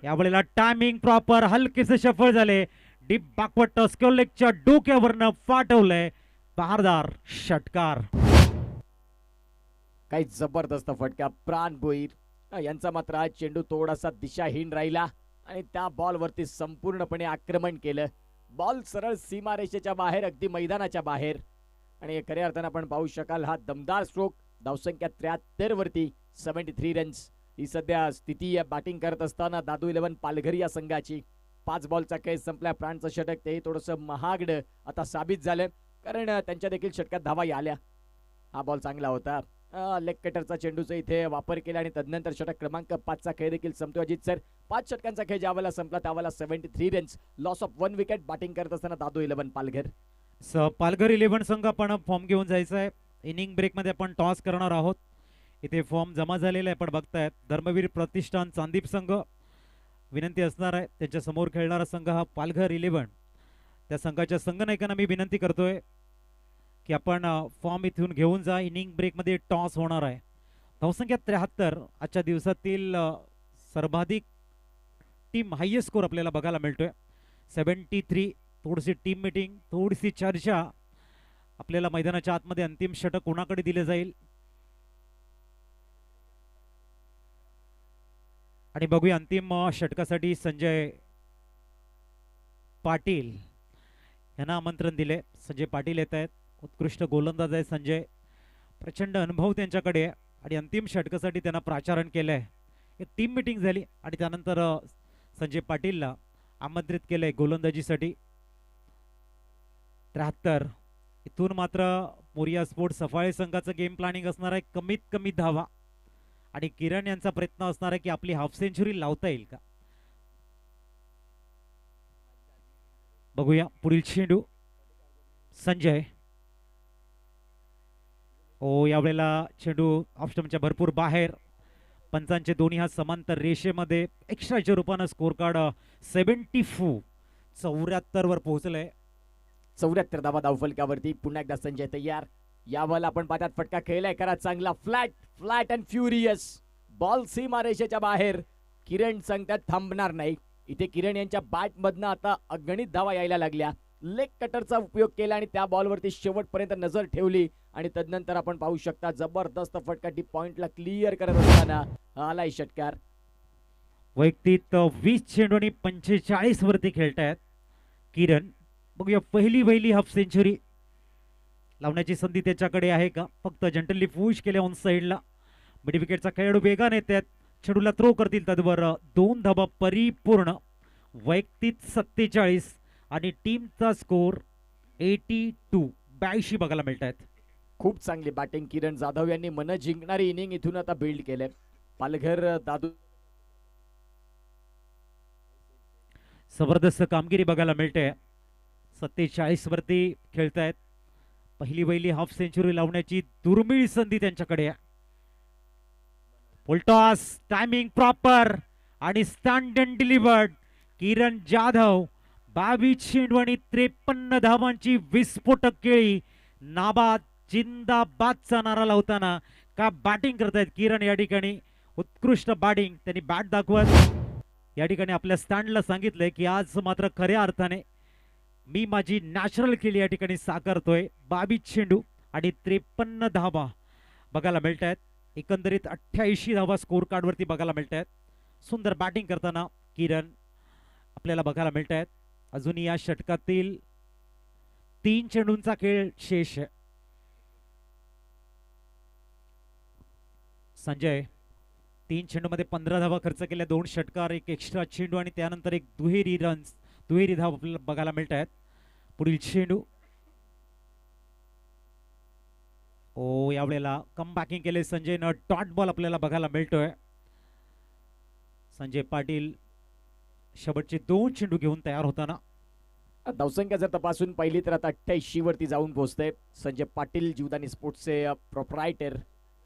Speaker 1: यावेळेला टायमिंग प्रॉपर. हलकेसे सफळ झाले. डीप बॅकवर्ड टस्कर लेगच्या डोक्यावरनं फाटवलंय. बहारदार षटकार.
Speaker 2: काही जबरदस्त फटका. प्राण भोईर यांचा मात्र आज चेंडू थोडासा दिशाहीन राहिला आणि त्या बॉल वरती संपूर्णपणे आक्रमण केलं. बॉल सरळ सीमारेषेच्या बाहेर अगदी मैदानाच्या बाहेर आणि खऱ्या अर्थानं आपण पाहू शकाल हा दमदार स्ट्रोक. धावसंख्या 73 वरती 73 रन्स ही सध्या स्थिती आहे बॅटिंग करत असताना दादू 11 पालघर या संघाची. 5 बॉलचा खेळ संपला. प्राणचं षटक ते थोडंसं महागड आता साबित झालं कारण त्यांच्या देखील षटकात धावा आल्या. हा बॉल चांगला होता. लेग कटरचा चेंडूचा इथे वापर केला आणि तदनंतर षटक क्रमांक 5 चा खेळ देखील संपतोय अजित सर. 5 षटकांचा खेळ ज्यावेळेला संपला त्यावेळेला 73 runs. Loss of 1 wicket. Batting करत असताना दादू 11 पालघर.
Speaker 1: पालघर 11 संघ आपण फॉर्म घेऊन जायचं आहे. इनिंग ब्रेकमध्ये आपण टॉस करणार आहोत. इथे फॉर्म जमा झालेला आहे, पण बघतायत धर्मवीर प्रतिष्ठान चांदीप संघ. विनंती असणार आहे त्यांच्या समोर खेळणारा संघ हा पालघर 11. त्या संघाच्या संघनायकांना मी विनंती करतोय की आपण फॉर्म इथून घेऊन जा. इनिंग ब्रेकमध्ये टॉस होणार आहे. धावसंख्या 73. आजच्या दिवसातील सर्वाधिक टीम हायेस्ट स्कोर आपल्याला बघायला मिळतोय 73. थोडीशी टीम मीटिंग, थोडीशी चर्चा. आपल्याला मैदानाच्या आतमध्ये अंतिम षटक कोणाकडे दिले जाईल आणि बघूया. अंतिम षटकासाठी संजय पाटील यांना आमंत्रण दिले. संजय पाटील येत आहेत. उत्कृष्ट गोलंदाज आहे संजय. प्रचंड अनुभव त्यांच्याकडे आहे आणि अंतिम षटकासाठी त्यांना प्राचारण केलं आहे. एक टीम मीटिंग झाली आणि त्यानंतर संजय पाटीलला आमंत्रित केलंय गोलंदाजीसाठी. 73. इथून मात्र मोरिया स्पोर्ट सफाळे संघाचं गेम प्लॅनिंग असणार आहे. कमीत कमी धावा आणि किरण यांचा प्रयत्न असणार आहे की आपली हाफ सेंचुरी लावता येईल का. बघूया पुढील चेंडू. संजय. ओ यावेळेला चेंडू ऑफ स्टंपच्या भरपूर बाहेर. पंचांचे दोन्ही हात समांतर रेषेमध्ये. एक्स्ट्राच्या रूपानं स्कोर कार्ड 74. 74 वर पोहोचलंय.
Speaker 2: 74 धावा धावफलकावरती. पुन्हा एकदा संजय तयार. यावर आपण पाहतात फटका खेळलाय करा चांगला. फ्लॅट अँड फ्युरियस बॉल सीमा रेषेच्या बाहेर. किरण सांगतात थांबणार नाही. इथे किरण यांच्या बॅट मधनं आता अगणित धावा यायला लागल्या. लेग कटरचा उपयोग केला आणि त्या बॉलवरती शेवटपर्यंत नजर ठेवली आणि तदनंतर आपण पाहू शकता जबरदस्त फटका डीप पॉइंटला क्लिअर करत असताना आलाय षटकार.
Speaker 1: वैयक्तिक 20 चेंडू आणि 45 वरती खेळतायत किरण. बघूया पहिली हाफ सेंचुरी लावण्याची संधी त्याच्याकडे आहे का. फक्त जंटली पुश केले ऑन साइडला. मिड विकेटचा खेळाडू वेगाने येतात. चेंडूला थ्रो करतील तद्वर 2 धावा परिपूर्ण. वैयक्तिक 47 आणि टीमचा स्कोर 82 बघायला मिळत आहेत.
Speaker 2: खूप चांगली बॅटिंग किरण जाधव यांनी मन जिंकणारी इनिंग इथून आता बिल्ड केले. पालघर दादू
Speaker 1: जबरदस्त कामगिरी बघायला मिळते. 47 वरती खेळतायत. पहिली हाफ सेंचुरी लावण्याची दुर्मिळ संधी त्यांच्याकडे आहे. फुलटॉस टायमिंग प्रॉपर आणि stunt and delivered. Kiran Jadhav 22 चेंडू आणि 53 धावांची विस्फोटक केळी. नाबाद जिंदाबादचा नारा लावताना का बॅटिंग करतायत किरण या ठिकाणी. उत्कृष्ट बॅटिंग त्यांनी बॅट दाखवत या ठिकाणी आपल्या स्टँडला सांगितलंय की आज मात्र खऱ्या अर्थाने मी माझी नॅचरल खेळी या ठिकाणी साकारतोय. 22 चेंडू आणि 53 धावा बघायला मिळत आहेत. एकंदरीत 88 धावा स्कोर कार्डवरती बघायला मिळत आहेत. सुंदर बॅटिंग करताना किरण आपल्याला बघायला मिळत आहेत. अजूनही या षटकातील 3 चेंडूंचा खेळ शेष आहे. संजय 3 चेंडूमध्ये 15 धावा खर्च केल्या. 2 षटकार, 1 एक्स्ट्रा चेंडू आणि त्यानंतर एक दुहेरी धाव आपल्याला बघायला मिळत आहेत. पुढील चेंडू. ओ यावेळेला कम बॅकिंग केले संजयनं. डॉट बॉल आपल्याला बघायला मिळतोय. संजय पाटील शेवटचे 2 चेंडू घेऊन तयार होताना.
Speaker 2: धावसंख्या जर तपासून पाहिली तर आता 88 वरती जाऊन पोहोचते. संजय पाटील जीवदानी स्पोर्ट्सचे प्रोप्रायटर.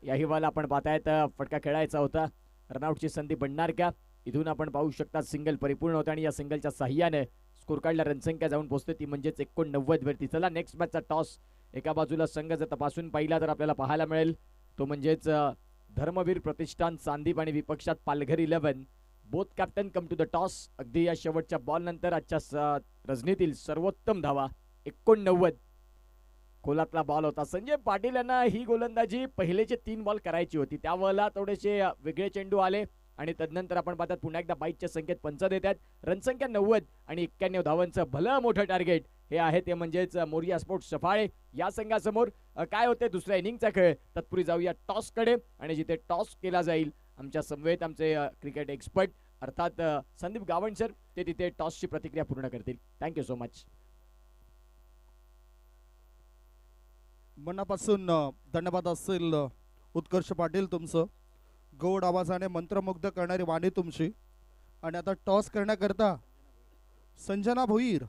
Speaker 2: या हिवाला आपण पाहतायत फटका खेळायचा होता. रनआउटची संधी बनणार का. इथून आपण पाहू शकता सिंगल परिपूर्ण होता आणि या सिंगलच्या साह्याने स्कोर कार्डला रनसंख्या जाऊन पोहोचते ती म्हणजेच 89 वरती. चला नेक्स्ट मॅचचा टॉस. एका बाजूला संघ जर तपासून पाहिला तर आपल्याला पाहायला मिळेल तो म्हणजेच धर्मवीर प्रतिष्ठान चांदीप आणि विपक्षात Palghar 11. Both captain come to the toss. अगदी या शेवटच्या बॉल नंतर आजच्या रजनीतील सर्वोत्तम धावा 89. कोलातला बॉल होता. संजय पाटील यांना ही गोलंदाजी पहिलेचे 3 बॉल करायची होती. त्यावेळेला थोडेसे वेगळे चेंडू आले आणि तदनंतर आपण पाहतात पुन्हा एकदा बाईकच्या संख्येत पंच देतात. रनसंख्या 90 आणि 91 धावांचं भलं मोठं टार्गेट हे आहे ते म्हणजेच मोरिया स्पोर्ट्स सफाळे या संघासमोर. काय होते दुसऱ्या इनिंगचा खेळ. तत्पूर्वी जाऊया टॉस कडे आणि जिथे टॉस केला जाईल आमच्या समवेत आमचे क्रिकेट एक्सपर्ट अर्थात संदीप गावंड सर ते तिथे टॉसची प्रतिक्रिया पूर्ण करतील. Thank you so much.
Speaker 3: मनापासून धन्यवाद असेल उत्कर्ष पाटील तुमचं. गोड आवाजाने मंत्रमुग्ध करणारी वाणी तुमची. आणि आता टॉस करण्याकरता संजना भोईर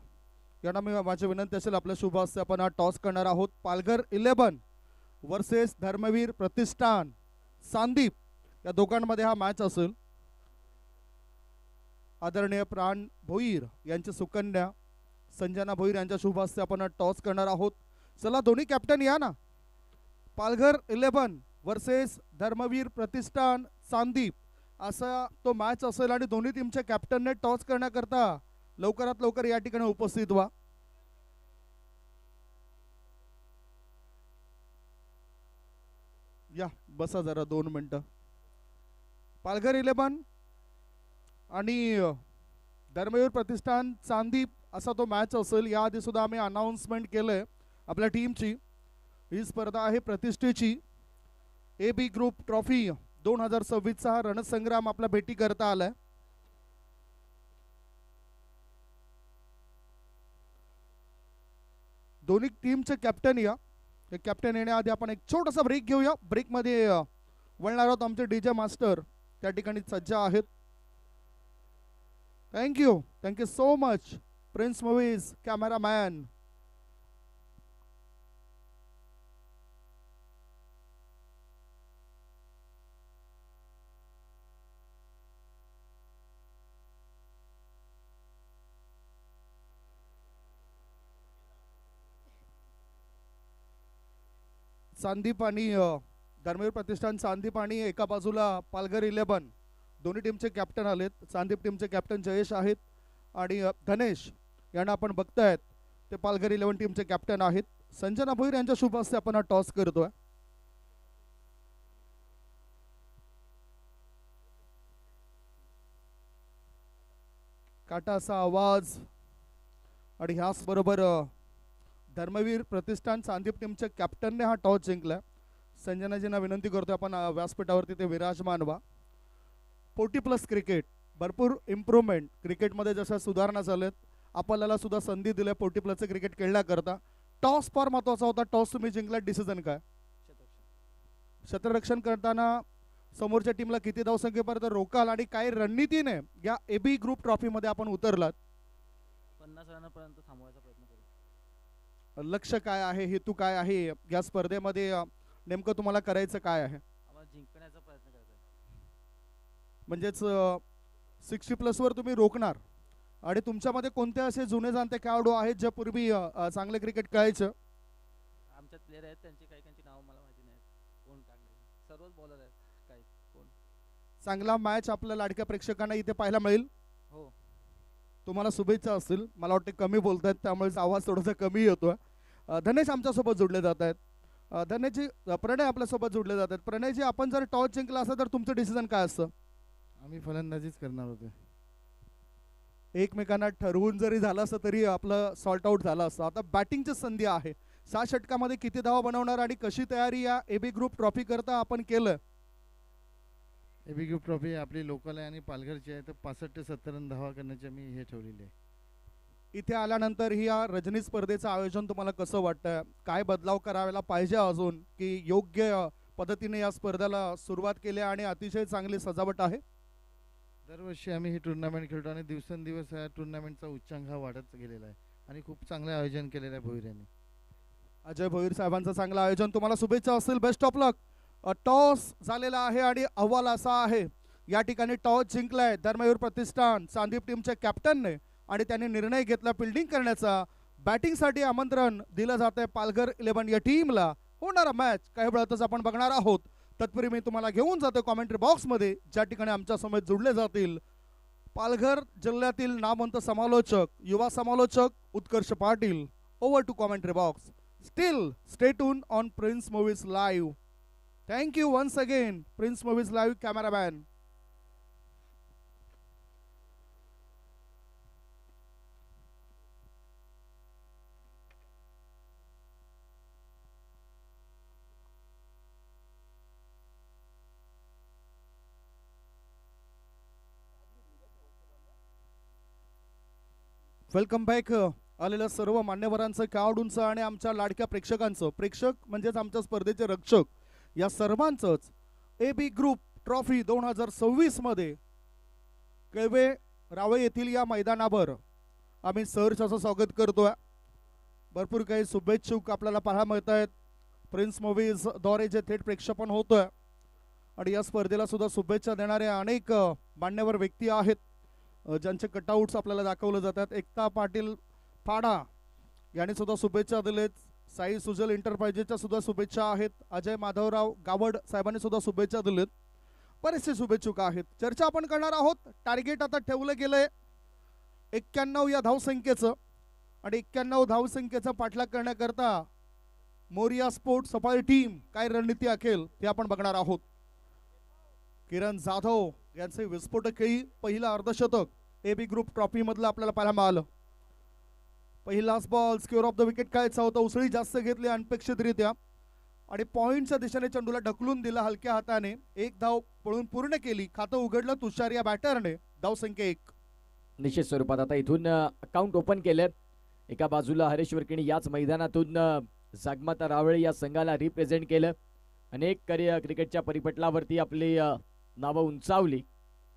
Speaker 3: यांना मी माझी विनंती असेल आपल्या शुभ हस्ते आपण हा टॉस करणार आहोत. पालघर 11 वर्सेस धर्मवीर प्रतिष्ठान सांदीप, या दोघांमध्ये हा मॅच असेल. आदरणीय प्राण भोईर यांची सुकन्या संजना भोईर यांच्या शुभ हस्ते आपण टॉस करणार आहोत. चला दोन्ही कॅप्टन या ना. पालघर 11 वर्सेस धर्मवीर प्रतिष्ठान सांदीप असा तो मॅच असेल आणि दोन्ही टीमच्या कॅप्टनने टॉस करण्याकरता लवकरात लवकर या ठिकाणी उपस्थित व्हा. या बसा जरा 2 मिनिटं. पालघर 11 आणि धर्मवीर प्रतिष्ठान चांदीप असा तो मॅच असेल. याआधी सुद्धा आम्ही अनाउन्समेंट केलंय आपल्या टीमची. ही स्पर्धा आहे प्रतिष्ठेची. AB ग्रुप ट्रॉफी 2026 चा रणसंग्राम आपल्या भेटी करता आलाय. दोन्ही टीमचे कॅप्टन या. कॅप्टन येण्याआधी आपण एक छोटासा ब्रेक घेऊया. ब्रेकमध्ये वळणार आहोत. आमचे DJ मास्टर त्या ठिकाणी सज्ज आहेत. Thank you so much prince movies cameraman. Sandeep आणि धर्मवीर प्रतिष्ठान सांदीप आणि एका बाजूला पालघर 11 दोन्ही टीमचे कॅप्टन आलेत. सांदीप टीमचे कॅप्टन जयेश आहेत आणि धनेश यांना आपण बघतायत ते पालघर 11 टीमचे कॅप्टन आहेत. संजना भोईर यांच्या शुभ हस्ते आपण टॉस करतोय. काटा असा आवाज आणि ह्याच बरोबर धर्मवीर प्रतिष्ठान सांदीप टीमच्या कॅप्टनने हा टॉस जिंकला. संजनाजींना विनंती करतो आपण व्यासपीठावरती ते विराजमान व्हा. 40+ क्रिकेट भरपूर इम्प्रूव्हमेंट क्रिकेटमध्ये जशा सुधारणा झाल्यात आपल्याला सुद्धा संधी दिल्या 40+ क्रिकेट खेळण्याकरता. टॉस फार महत्वाचा होता. टॉस तुम्ही जिंकला. डिसिजन काय? क्षेत्ररक्षण करताना समोरच्या टीमला किती धावसंख्येपर्यंत रोकाल आणि काय रणनीतीने या AB ग्रुप ट्रॉफीमध्ये आपण उतरलात?
Speaker 4: 50 रनापर्यंत थांबवायचा प्रयत्न करू.
Speaker 3: लक्ष काय आहे? हेतू काय आहे? या स्पर्धेमध्ये नेमकं तुम्हाला करायचं काय आहे?
Speaker 4: आम्हाला जिंकण्याचा प्रयत्न करायचा आहे.
Speaker 3: म्हणजेच 60+ वर तुम्ही रोखणार. आणि तुमच्यामध्ये कोणते असे जुने जाणते खेळाडू आहेत जे पूर्वी चांगले क्रिकेट खेळायचं?
Speaker 4: आमच्यात प्लेयर आहेत त्यांची काही नावं मला माहिती नाहीत. कोण टाकले? सर्वच बॉलर आहेत. काही कोण
Speaker 3: चांगला मॅच आपल्या लाडक्या प्रेक्षकांना इथे पाहायला मिळेल.
Speaker 4: हो.
Speaker 3: तुम्हाला शुभेच्छा असतील. मला वाटते कमी बोलतायत त्यामुळे आवाज थोडासा कमी येतोय. धनेश आमच्यासोबत जोडले जात आहेत. धनेशजी, प्रणय आपल्यासोबत जोडले जात आहेत. प्रणयजी, आपण जर टॉस जिंकला असं तर तुमचं डिसिजन काय असतं?
Speaker 5: आम्ही फलंदाजीच करणार होतो.
Speaker 3: एकमेकांना ठरवून जरी झालं असतं तरी आपलं सॉल्ट आउट झालं असतं. आता बॅटिंगची संधी आहे. 6 षटकामध्ये किती धावा बनवणार आणि कशी तयारी या AB ग्रुप ट्रॉफी करता आपण केलं?
Speaker 5: AB ग्रुप ट्रॉफी आपली लोकल आहे आणि पालघरची आहे, तर 65 ते 70 रन धावा करण्याची मी हे ठेवलेली आहे.
Speaker 3: इथे आल्यानंतर ही या रजनी स्पर्धेचं आयोजन तुम्हाला कसं वाटतं? काय बदलाव करायला पाहिजे अजून की योग्य पद्धतीने या स्पर्धेला सुरुवात केली आणि अतिशय चांगली सजावट आहे?
Speaker 5: दरवर्षी आम्ही ही टुर्नामेंट खेळतो आणि दिवसेंदिवस या टुर्नामेंटचा उच्चांक हा वाढत गेलेला आहे आणि खूप चांगलं आयोजन केलेलं आहे भोईर यांनी.
Speaker 3: अजय भोईर साहेबांचं चांगलं आयोजन. तुम्हाला शुभेच्छा असतील. Best of luck. टॉस झालेला आहे आणि अहवाल असा आहे, या ठिकाणी टॉस जिंकलाय धर्मवीर प्रतिष्ठान सांदीप टीमच्या कॅप्टनने आणि त्यांनी निर्णय घेतला फिल्डिंग करण्याचा. बॅटिंगसाठी आमंत्रण दिलं जात आहे पालघर 11 या टीमला. होणारा मॅच काही वेळातच आपण बघणार आहोत. तत्पूर्वी मी तुम्हाला घेऊन जातो कॉमेंट्री बॉक्समध्ये, ज्या ठिकाणी आमच्या समोर जुडले जातील पालघर जिल्ह्यातील नामवंत समालोचक, युवा समालोचक Utkarsh Patil. Over to commentary box. Still stay tune on prince movies live. Thank you once again, Prince Movies Live cameraman. Welcome back. आलेल्या सर्व मान्यवरांचं, खेळाडूंचं आणि आमच्या लाडक्या प्रेक्षकांचं. प्रेक्षक म्हणजेच आमच्या स्पर्धेचे रक्षक. या सर्वांचंच AB ग्रुप ट्रॉफी 2026 मध्ये केळवे रावे येथील या मैदानावर आम्ही सहर्ष असं स्वागत करतोय. भरपूर काही शुभेच्छुक आपल्याला पाहायला मिळत आहेत. प्रिन्स मूवीज द्वारे जे थेट प्रक्षेपण होतोय आणि या स्पर्धेला सुद्धा शुभेच्छा देणारे अनेक मान्यवर व्यक्ती आहेत ज्यांचे कटआउट्स आपल्याला दाखवले जातात. एकता पाटील फाडा यांनी सुद्धा शुभेच्छा दिलेत. साई सुजल एंटरप्राइजेसच्या सुद्धा शुभेच्छा आहेत. अजय माधवराव गावड साहेबांनी सुद्धा शुभेच्छा दिलेत. बरेचसे शुभेच्छुक आहेत. चर्चा आपण करणार आहोत. टार्गेट आता ठेवलं गेलंय 91 या धावसंख्येचं आणि 91 धावसंख्येचा पाठलाग करण्याकरता मोरिया स्पोर्ट सफारी टीम काय रणनीती आखेल ते आपण बघणार आहोत. किरण जाधव यांचे विस्फोटक खेळी पहिला अर्धशतक AB ग्रुप ट्रॉफी मधलं आपल्याला पाहायला मिळालं. पहिलाच ball square off the wicket खेळायचा होता. उसळी जास्त घेतली अनपेक्षितरित्या आणि पॉइंटच्या दिशेने चेंडूला ढकलून दिला हलक्या हाताने. एक धाव पळून पूर्ण केली. खातं उघडलं तुषार या बॅटरने. धावसंख्या 1.
Speaker 2: निश्चित स्वरूपात आता इथून अकाउंट ओपन केलं. एका बाजूला हरेश वर्किणी याच मैदानातून जागमाता रावळे या संघाला रिप्रेझेंट केलं. अनेक क्रिकेटच्या परिपटलावरती आपली नावं उंचावली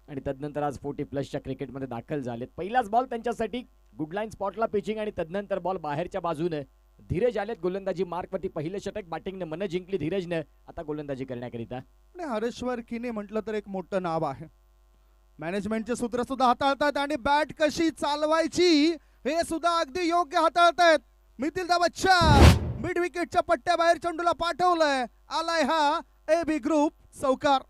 Speaker 2: आणि तदनंतर आज 40+ क्रिकेटमध्ये दाखल झालेत. पहिलाच बॉल त्यांच्यासाठी गुड लाईन स्पॉटला पिचिंग आणि तदनंतर बॉल बाहेरच्या बाजूने. धीरज आलेत गोलंदाजी मार्कवरती. पहिलं षटक बॅटिंगने मन जिंकली धीरजने. आता गोलंदाजी करण्याकरिता
Speaker 3: हरेश्वर किने म्हटलं तर एक मोठं नाव आहे. मॅनेजमेंटचे सूत्र सुद्धा हाताळतात आणि बॅट कशी चालवायची हे सुद्धा अगदी योग्य हाताळतायत. Methyl दावतच्या mid विकेटच्या पट्ट्याबाहेर चेंडूला पाठवलंय. आलाय हा AB ग्रुप चौकार.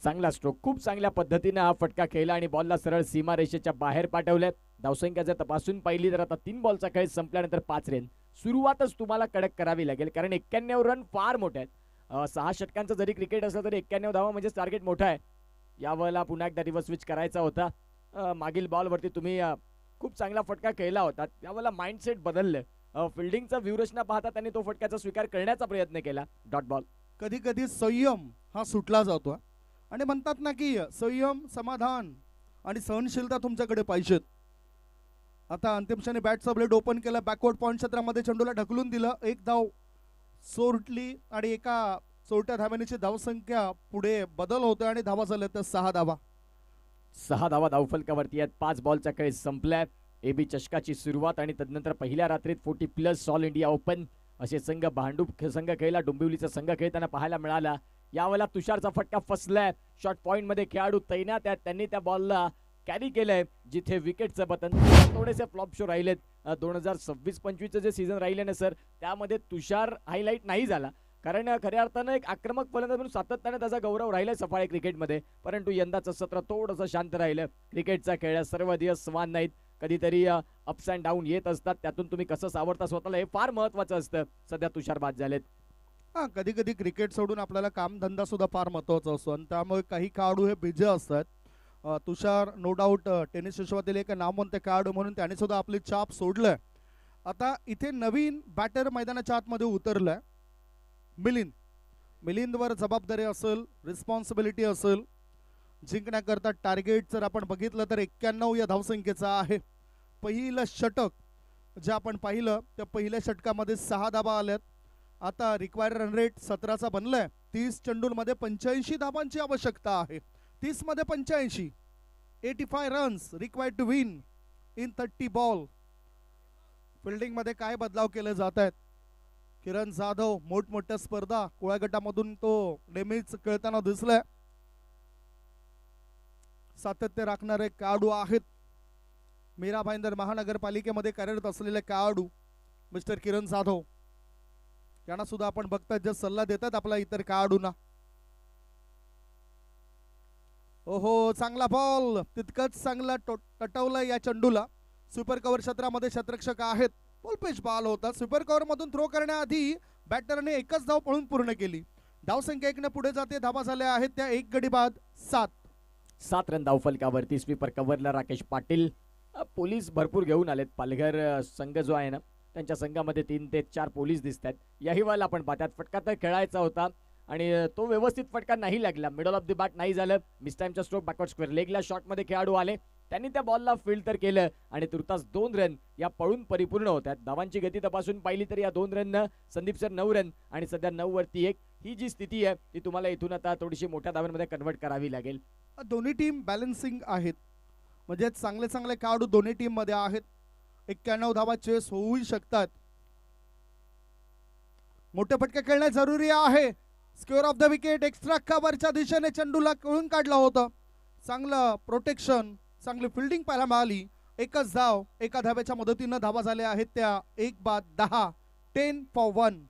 Speaker 2: चांगला स्ट्रोक. खूप चांगल्या पद्धतीने हा फटका खेळला आणि बॉलला सरळ सीमारेषेच्या बाहेर पाठवलंय. धावसंख्या जर तपासून पाहिली तर आता 3 बॉलचा खेळ संपल्यानंतर 5 रन. सुरुवातच तुम्हाला कडक करावी लागेल कारण 91 रन फार मोठे आहेत. 6 षटकांचं जरी क्रिकेट असलं तरी 91 धावा म्हणजे टार्गेट मोठा आहे. यावेळेला पुन्हा एकदा रिव्हर्स स्विच करायचा होता. मागील बॉलवरती तुम्ही खूप चांगला फटका खेळला होता. यावेळेला माइंडसेट बदललं. फिल्डिंगचा व्यूहरचना पाहता त्यांनी तो फटक्याचा स्वीकार करण्याचा प्रयत्न केला. Dot ball.
Speaker 3: कधी कधी संयम हा सुटला जातो आणि म्हणतात ना की संयम समाधान आणि सहनशीलता तुमच्याकडे पाहिजेत. आता अंतिम क्षणी बॅटचा ब्लेड ओपन केला. बॅकवर्ड पॉइंट क्षेत्रामध्ये चेंडूला ढकलून दिलं. एक धाव सोडली आणि एका चोरट्या धाव्याची धावसंख्या पुढे बदल होतोय आणि धावा झाल्या तर 6 धावा.
Speaker 2: 6 धावा धावफलकावरती आहेत. 5 बॉलचा खेळ संपलाय. AB चषकाची सुरुवात आणि तदनंतर पहिल्या रात्रीत 40+ ऑल इंडिया ओपन असे संघ भांडूप संघ खेळला. डोंबिवलीचा संघ खेळताना पाहायला मिळाला. यावेळेला तुषारचा फटका फसलाय. शॉर्ट पॉइंट मध्ये खेळाडू तैनात आहेत. त्यांनी त्या बॉलला कॅरी केलंय जिथे विकेटचं बटन. थोडेसे फ्लॉप शो राहिलेत. 2026-25 जे सीझन राहिले ना सर त्यामध्ये तुषार हायलाईट नाही झाला कारण खऱ्या अर्थानं एक आक्रमक फलंदाज म्हणून सातत्याने त्याचा गौरव राहिलाय सफाळे क्रिकेटमध्ये. परंतु यंदाचं सत्र थोडंसं शांत राहिलं. क्रिकेटचा खेळ सर्व दिवस समान नाहीत. कधीतरी अप्स अँड डाऊन येत असतात. त्यातून तुम्ही कसं सावरता स्वतःला हे फार महत्वाचं असतं. सध्या तुषार बाद झालेत.
Speaker 3: कधी कधी क्रिकेट सोडून आपल्याला कामधंदा सुद्धा फार महत्वाचा असतो आणि त्यामुळे काही खेळाडू हे बिझी असतात. तुषार नो डाऊट टेनिस विश्वातील एक नामवंत खेळाडू म्हणून त्याने सुद्धा आपली छाप सोडलंय. आता इथे नवीन बॅटर मैदानाच्या आतमध्ये उतरलाय. मिलिंदवर जबाबदारी असेल, रिस्पॉन्सिबिलिटी असेल. जिंकण्याकरता टार्गेट जर आपण बघितलं तर 91 या धावसंख्येचा आहे. पहिलं षटक जे आपण पाहिलं त्या पहिल्या षटकामध्ये 6 धावा आल्यात. आता रिक्वायर्ड रन रेट 17चा बनलाय. 30 चेंडूंमध्ये 85 धावांची आवश्यकता आहे. 30 मध्ये 85. 85 runs required to win in 30 ball. Fielding मध्ये काय बदलाव केले जात आहेत. किरण जाधव मोठमोठ्या स्पर्धा कुळा गटामधून तो नेहमीच खेळताना दिसलाय. सातत्य राखणारे खेळाडू आहेत. मीरा भाईंदर महानगरपालिकेमध्ये कार्यरत असलेले खेळाडू मिस्टर किरण जाधव यांना सुद्धा आपण बघतात जे सल्ला देतात आपल्या इतर खेळाडूंना. ओहो चांगला बॉल तितकंच चांगला टटवला या चेंडूला. सुपर कव्हर क्षेत्रामध्ये क्षेत्ररक्षक आहेत. बॉलपेच बॉल होता. सुपर कव्हर मधून थ्रो करण्याआधी बॅटरने एकच धाव पळून पूर्ण केली. धावसंख्या 1 ने पुढे जाते. धावा झाल्या आहेत त्या 1 गडी बाद 7
Speaker 2: रन धावफलकावरती. स्वीपर कव्हरला राकेश पाटील. पोलीस भरपूर घेऊन आलेत. पालघर संघ जो आहे ना त्यांच्या संघामध्ये 3 ते 4 पोलीस दिसतात. याही वेळेला आपण पाहतात फटका तर खेळायचा होता आणि तो व्यवस्थित फटका नाही लागला. मिडल ऑफ द बॅट नाही झालं. मिस टाइमचा स्ट्रोक बॅकवर्ड स्क्वेअर लेगला शॉटमध्ये खेळाडू आले. त्यांनी त्या बॉलला फील्ड तर केलं आणि तुर्तास 2 रन या पळून परिपूर्ण होतात. धावांची गती तपासून पाहिली तर या 2 रन संदीप सर 9 रन आणि सध्या 9 वरती 1 ही जी स्थिती आहे ती तुम्हाला इथून आता थोडीशी मोठ्या धावांमध्ये कन्वर्ट करावी लागेल.
Speaker 3: दोन्ही टीम बॅलन्सिंग आहेत म्हणजे चांगले चांगले खेळाडू दोन्ही टीम मध्ये आहेत. 91 धावा चेस होऊ शकतात. मोठे फटके खेळणे जरुरी आहे. Square off the wicket extra कव्हरच्या दिशेने चेंडूला कळून काढलं होतं. चांगलं प्रोटेक्शन, चांगली फिल्डिंग पाहायला मिळाली. एकच धाव एका धाब्याच्या मदतीनं धावा झाल्या आहेत त्या 1-10, 10 for 1.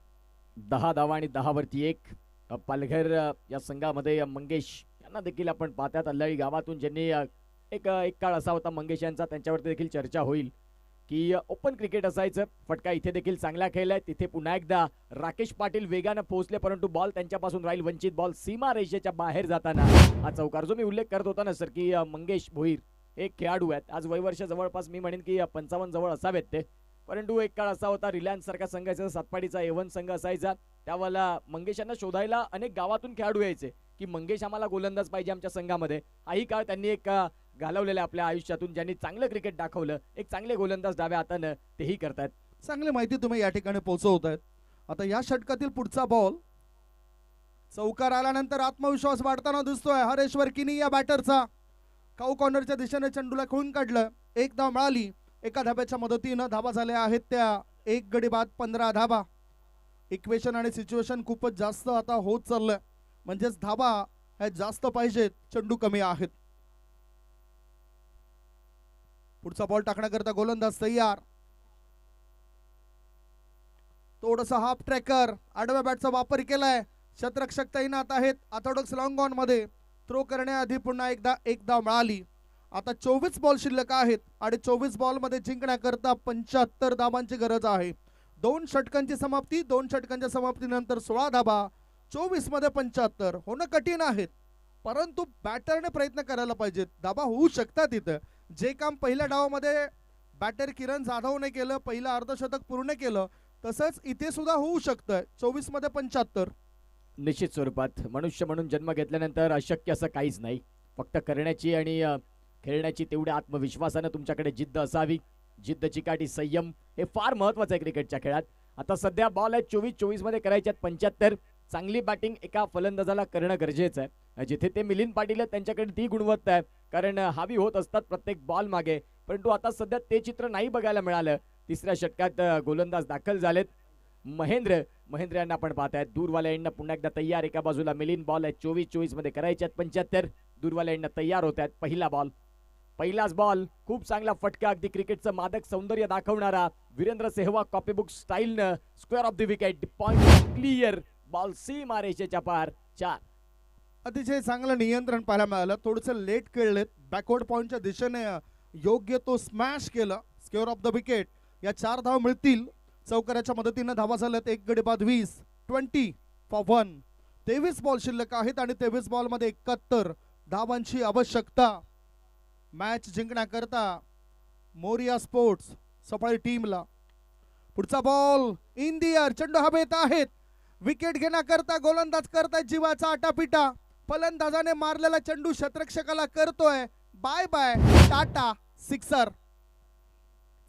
Speaker 2: 10 धावा आणि 10 वरती 1. पालघर या संघामध्ये मंगेश यांना देखील आपण पाहतात. अल्लाळी गावातून ज्यांनी एक काळ असा होता मंगेश यांचा, त्यांच्यावरती देखील चर्चा होईल की ओपन क्रिकेट असायचं. फटका इथे देखील चांगला खेळलाय. तिथे पुन्हा एकदा राकेश पाटील वेगानं पोहोचले, परंतु बॉल त्यांच्यापासून राहील वंचित. बॉल सीमा रेषेच्या बाहेर जाताना हा चौकार जो मी उल्लेख करत होता ना सर की मंगेश भोईर एक खेळाडू आहेत. आज वयवर्ष जवळपास मी म्हणेन की 55 जवळ असावेत ते, परंतु एक काळ असा होता रिलायन्स सारखा संघाचा सातपाडीचा A1 संघ असायचा. त्यावेळेला मंगेश यांना शोधायला अनेक गावातून खेळाडू यायचे की मंगेश आम्हाला गोलंदाज पाहिजे आमच्या संघामध्ये. हाही काळ त्यांनी एक घालवलेल्या आपल्या आयुष्यातून, ज्यांनी चांगलं क्रिकेट दाखवलं. एक चांगले गोलंदाज डाव्या हातानं तेही करतात.
Speaker 3: चांगली माहिती तुम्ही या ठिकाणी पोहोचवतायत. आता या षटकातील पुढचा बॉल चौकार आल्यानंतर आत्मविश्वास वाढताना दिसतोय हरेश्वर किनी या बॅटरचा. काऊ कॉर्नरच्या दिशेने चेंडूला खेळून काढलं. एक धाव मिळाली. एका धाब्याच्या मदतीनं धावा झाल्या आहेत त्या 1 गडी बाद 15 धाबा. इक्वेशन आणि सिच्युएशन खूपच जास्त आता होत चाललंय, म्हणजेच धाबा ह्या जास्त पाहिजेत, चेंडू कमी आहेत. पुढचा बॉल टाकण्याकरता गोलंदाज तयार. थोडस हाफ ट्रॅकर आडव्या बॅटचा वापर केलाय. शतरक्षक तैनात आहेत. ऑर्थोडॉक्स लॉंग ऑन मध्ये थ्रो करण्याआधी पुन्हा एकदा एक धाव मिळाली. आता 24 बॉल शिल्लक आहेत आणि 24 बॉल मध्ये जिंकण्याकरता 75 धावांची गरज आहे. 2 षटकांची समाप्ती, 2 षटकांच्या समाप्तीनंतर 16 धावा, 24 मध्ये 75 होणं कठीण आहेत, परंतु बॅटरने प्रयत्न करायला पाहिजेत. धावा होऊ शकतात इथं. जे काम पहिल्या डावामध्ये बॅटर किरण जाधवने केलं, पहिलं अर्धशतक पूर्ण केलं, तसंच इथे सुद्धा होऊ शकतं. 24 मध्ये 75.
Speaker 2: निश्चित स्वरूपात मनुष्य म्हणून जन्म घेतल्यानंतर अशक्य असं काहीच नाही. फक्त करण्याची आणि खेळण्याची तेवढ्या आत्मविश्वासानं तुमच्याकडे जिद्द असावी. जिद्द, चिकाटी, संयम हे फार महत्वाचं आहे क्रिकेटच्या खेळात. आता सध्या बॉल आहे 24 मध्ये करायच्यात 75. चांगली बॅटिंग एका फलंदाजाला करणं गरजेचं आहे. जिथे ते मिलिंद पाटील आहेत त्यांच्याकडे ती गुणवत्ता आहे, कारण हावी होत असतात प्रत्येक बॉल मागे, परंतु आता सध्या ते चित्र नाही बघायला मिळालं. तिसऱ्या षटकात गोलंदाज दाखल झालेत. महेंद्र यांना आपण पाहतायत. दूरवाल्या एंडनं पुन्हा एकदा तयार. एका बाजूला मिलिंद बॉल आहे 24 मध्ये करायच्यात 75. दूरवाल्या एंडनं तयार होत आहेत. पहिलाच बॉल खूप चांगला फटका, अगदी क्रिकेटचं मादक सौंदर्य दाखवणारा वीरेंद्र सेहवाग कॉपीबुक स्टाईलनं square off the wicket, point clear, ball सीमा रेषेच्या पार 4.
Speaker 3: अतिशय चांगलं नियंत्रण पाहायला मिळालं. थोडंसं लेट खेळलेत. बॅकवर्ड पॉइंटच्या दिशेने योग्य तो स्मॅश केला. Square off the wicket. या 4 धाव मिळतील. चौकाराच्या मदतीनं धावा झाल्यात 1 गडी बाद 20, 20 for 1. 23 बॉल शिल्लक आहेत आणि 23 बॉल मध्ये 71 धावांची आवश्यकता. मॅच जिंकण्याकरता मोरिया स्पोर्ट्स सफाळी टीमला. पुढचा बॉल इन द एअर. चेंडू हवेत आहेत. विकेट घेण्याकरता गोलंदाज करतायत जीवाचा आटापिटा. फलंदाजाने मारलेला चेंडू शतरक्षकाला करतोय बाय बाय टाटा, सिक्सर.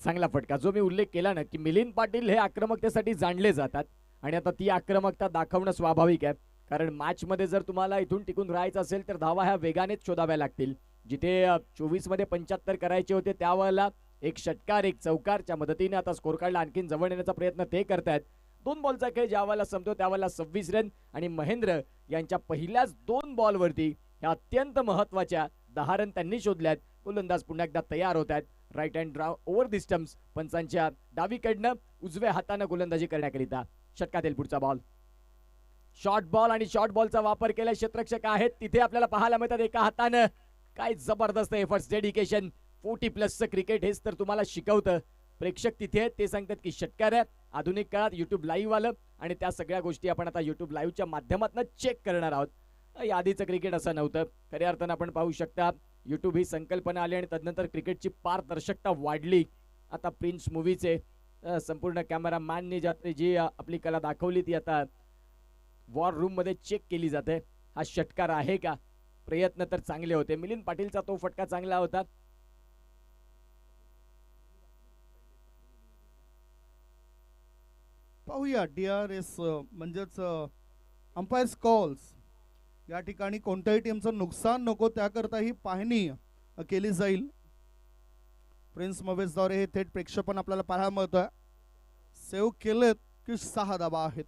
Speaker 2: चांगला फटका, जो मी उल्लेख केला ना की मिलिंद पाटील हे आक्रमकतेसाठी जाणले जातात आणि आता ती आक्रमकता दाखवणं स्वाभाविक आहे, कारण मॅच मध्ये जर तुम्हाला इथून टिकून राहायचं असेल तर धावा ह्या वेगानेच शोधाव्या लागतील. जिथे 24 मध्ये 75 करायचे होते त्यावेळेला एक षटकार एक चौकारच्या मदतीने आता स्कोर कार्डला आणखीन जवळ येण्याचा प्रयत्न ते करतायत. 2 बॉलचा खेळ ज्यावेळेला संपतो त्यावेळेला 26 रन आणि महेंद्र यांच्या पहिल्याच 2 बॉलवरती ह्या अत्यंत महत्वाच्या 10 रन त्यांनी शोधल्यात. गोलंदाज पुन्हा एकदा तयार होत आहेत. राईट हँड ड्राव ओव्हर द स्टंप्स, पंचांच्या डावीकडनं उजव्या हाताने गोलंदाजी करण्याकरिता. षटकातील पुढचा बॉल शॉर्ट बॉल आणि शॉर्ट बॉलचा वापर केला. क्षेत्ररक्षक आहेत तिथे आपल्याला पाहायला मिळतात एका हातानं. काय जबरदस्त एफर्ट्स, डेडिकेशन. 40+ क्रिकेट हेच तर तुम्हाला शिकवतं. प्रेक्षक तिथे आहेत, ते सांगतात की षटकार आहे. आधुनिक काळात युट्यूब लाईव्ह आलं आणि त्या सगळ्या गोष्टी आपण आता युट्यूब लाईव्हच्या माध्यमातून चेक करणार आहोत. या आधीचं क्रिकेट असं नव्हतं. खऱ्या अर्थानं आपण पाहू शकता युट्यूब ही संकल्पना आली आणि तदनंतर क्रिकेटची पारदर्शकता वाढली. आता प्रिन्स मूवीचे संपूर्ण कॅमेरामॅनने जी आपली कला दाखवली ती आता वॉर रूम मध्ये चेक केली जाते. हा षटकार आहे का? प्रयत्न तर चांगले होते. मिलिंद पाटीलचा तो फटका चांगला होता.
Speaker 3: पाहूया DRS म्हणजेच अंपायर्स कॉल्स. या ठिकाणी कोणत्याही टीमचं नुकसान नको त्याकरता ही पाहणी केली जाईल. प्रिन्स मूवीजद्वारे हे थेट प्रेक्षेपण आपल्याला पाहायला मिळतंय. सेव्ह केलेत की 6 धावा आहेत.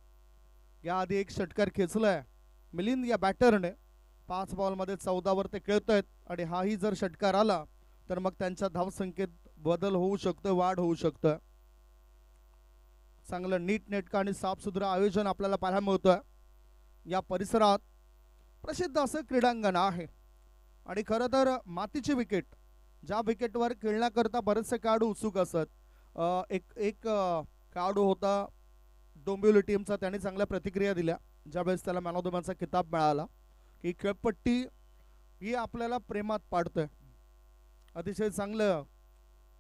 Speaker 3: याआधी एक षटकार खेचलाय मिलिंद या बॅटरने. 5 बॉलमध्ये 14 वर ते खेळतायत आणि हाही जर षटकार आला तर मग त्यांच्या धावसंख्येत बदल होऊ शकतो, वाढ होऊ शकतं. चांगलं नीटनेटकं आणि साफसुथरं आयोजन आपल्याला पाहायला मिळतंय. या परिसरात प्रसिद्ध असं क्रीडांगण आहे आणि खरं तर मातीची विकेट, ज्या विकेटवर खेळण्याकरता बरेचसे खेळाडू उत्सुक असतात. एक खेळाडू होता डोंबिवली टीमचा, त्याने चांगल्या प्रतिक्रिया दिल्या ज्यावेळेस त्याला मॅन ऑफ द मॅचचा किताब मिळाला, की खेळपट्टी ही आपल्याला प्रेमात पाडतंय. अतिशय चांगलं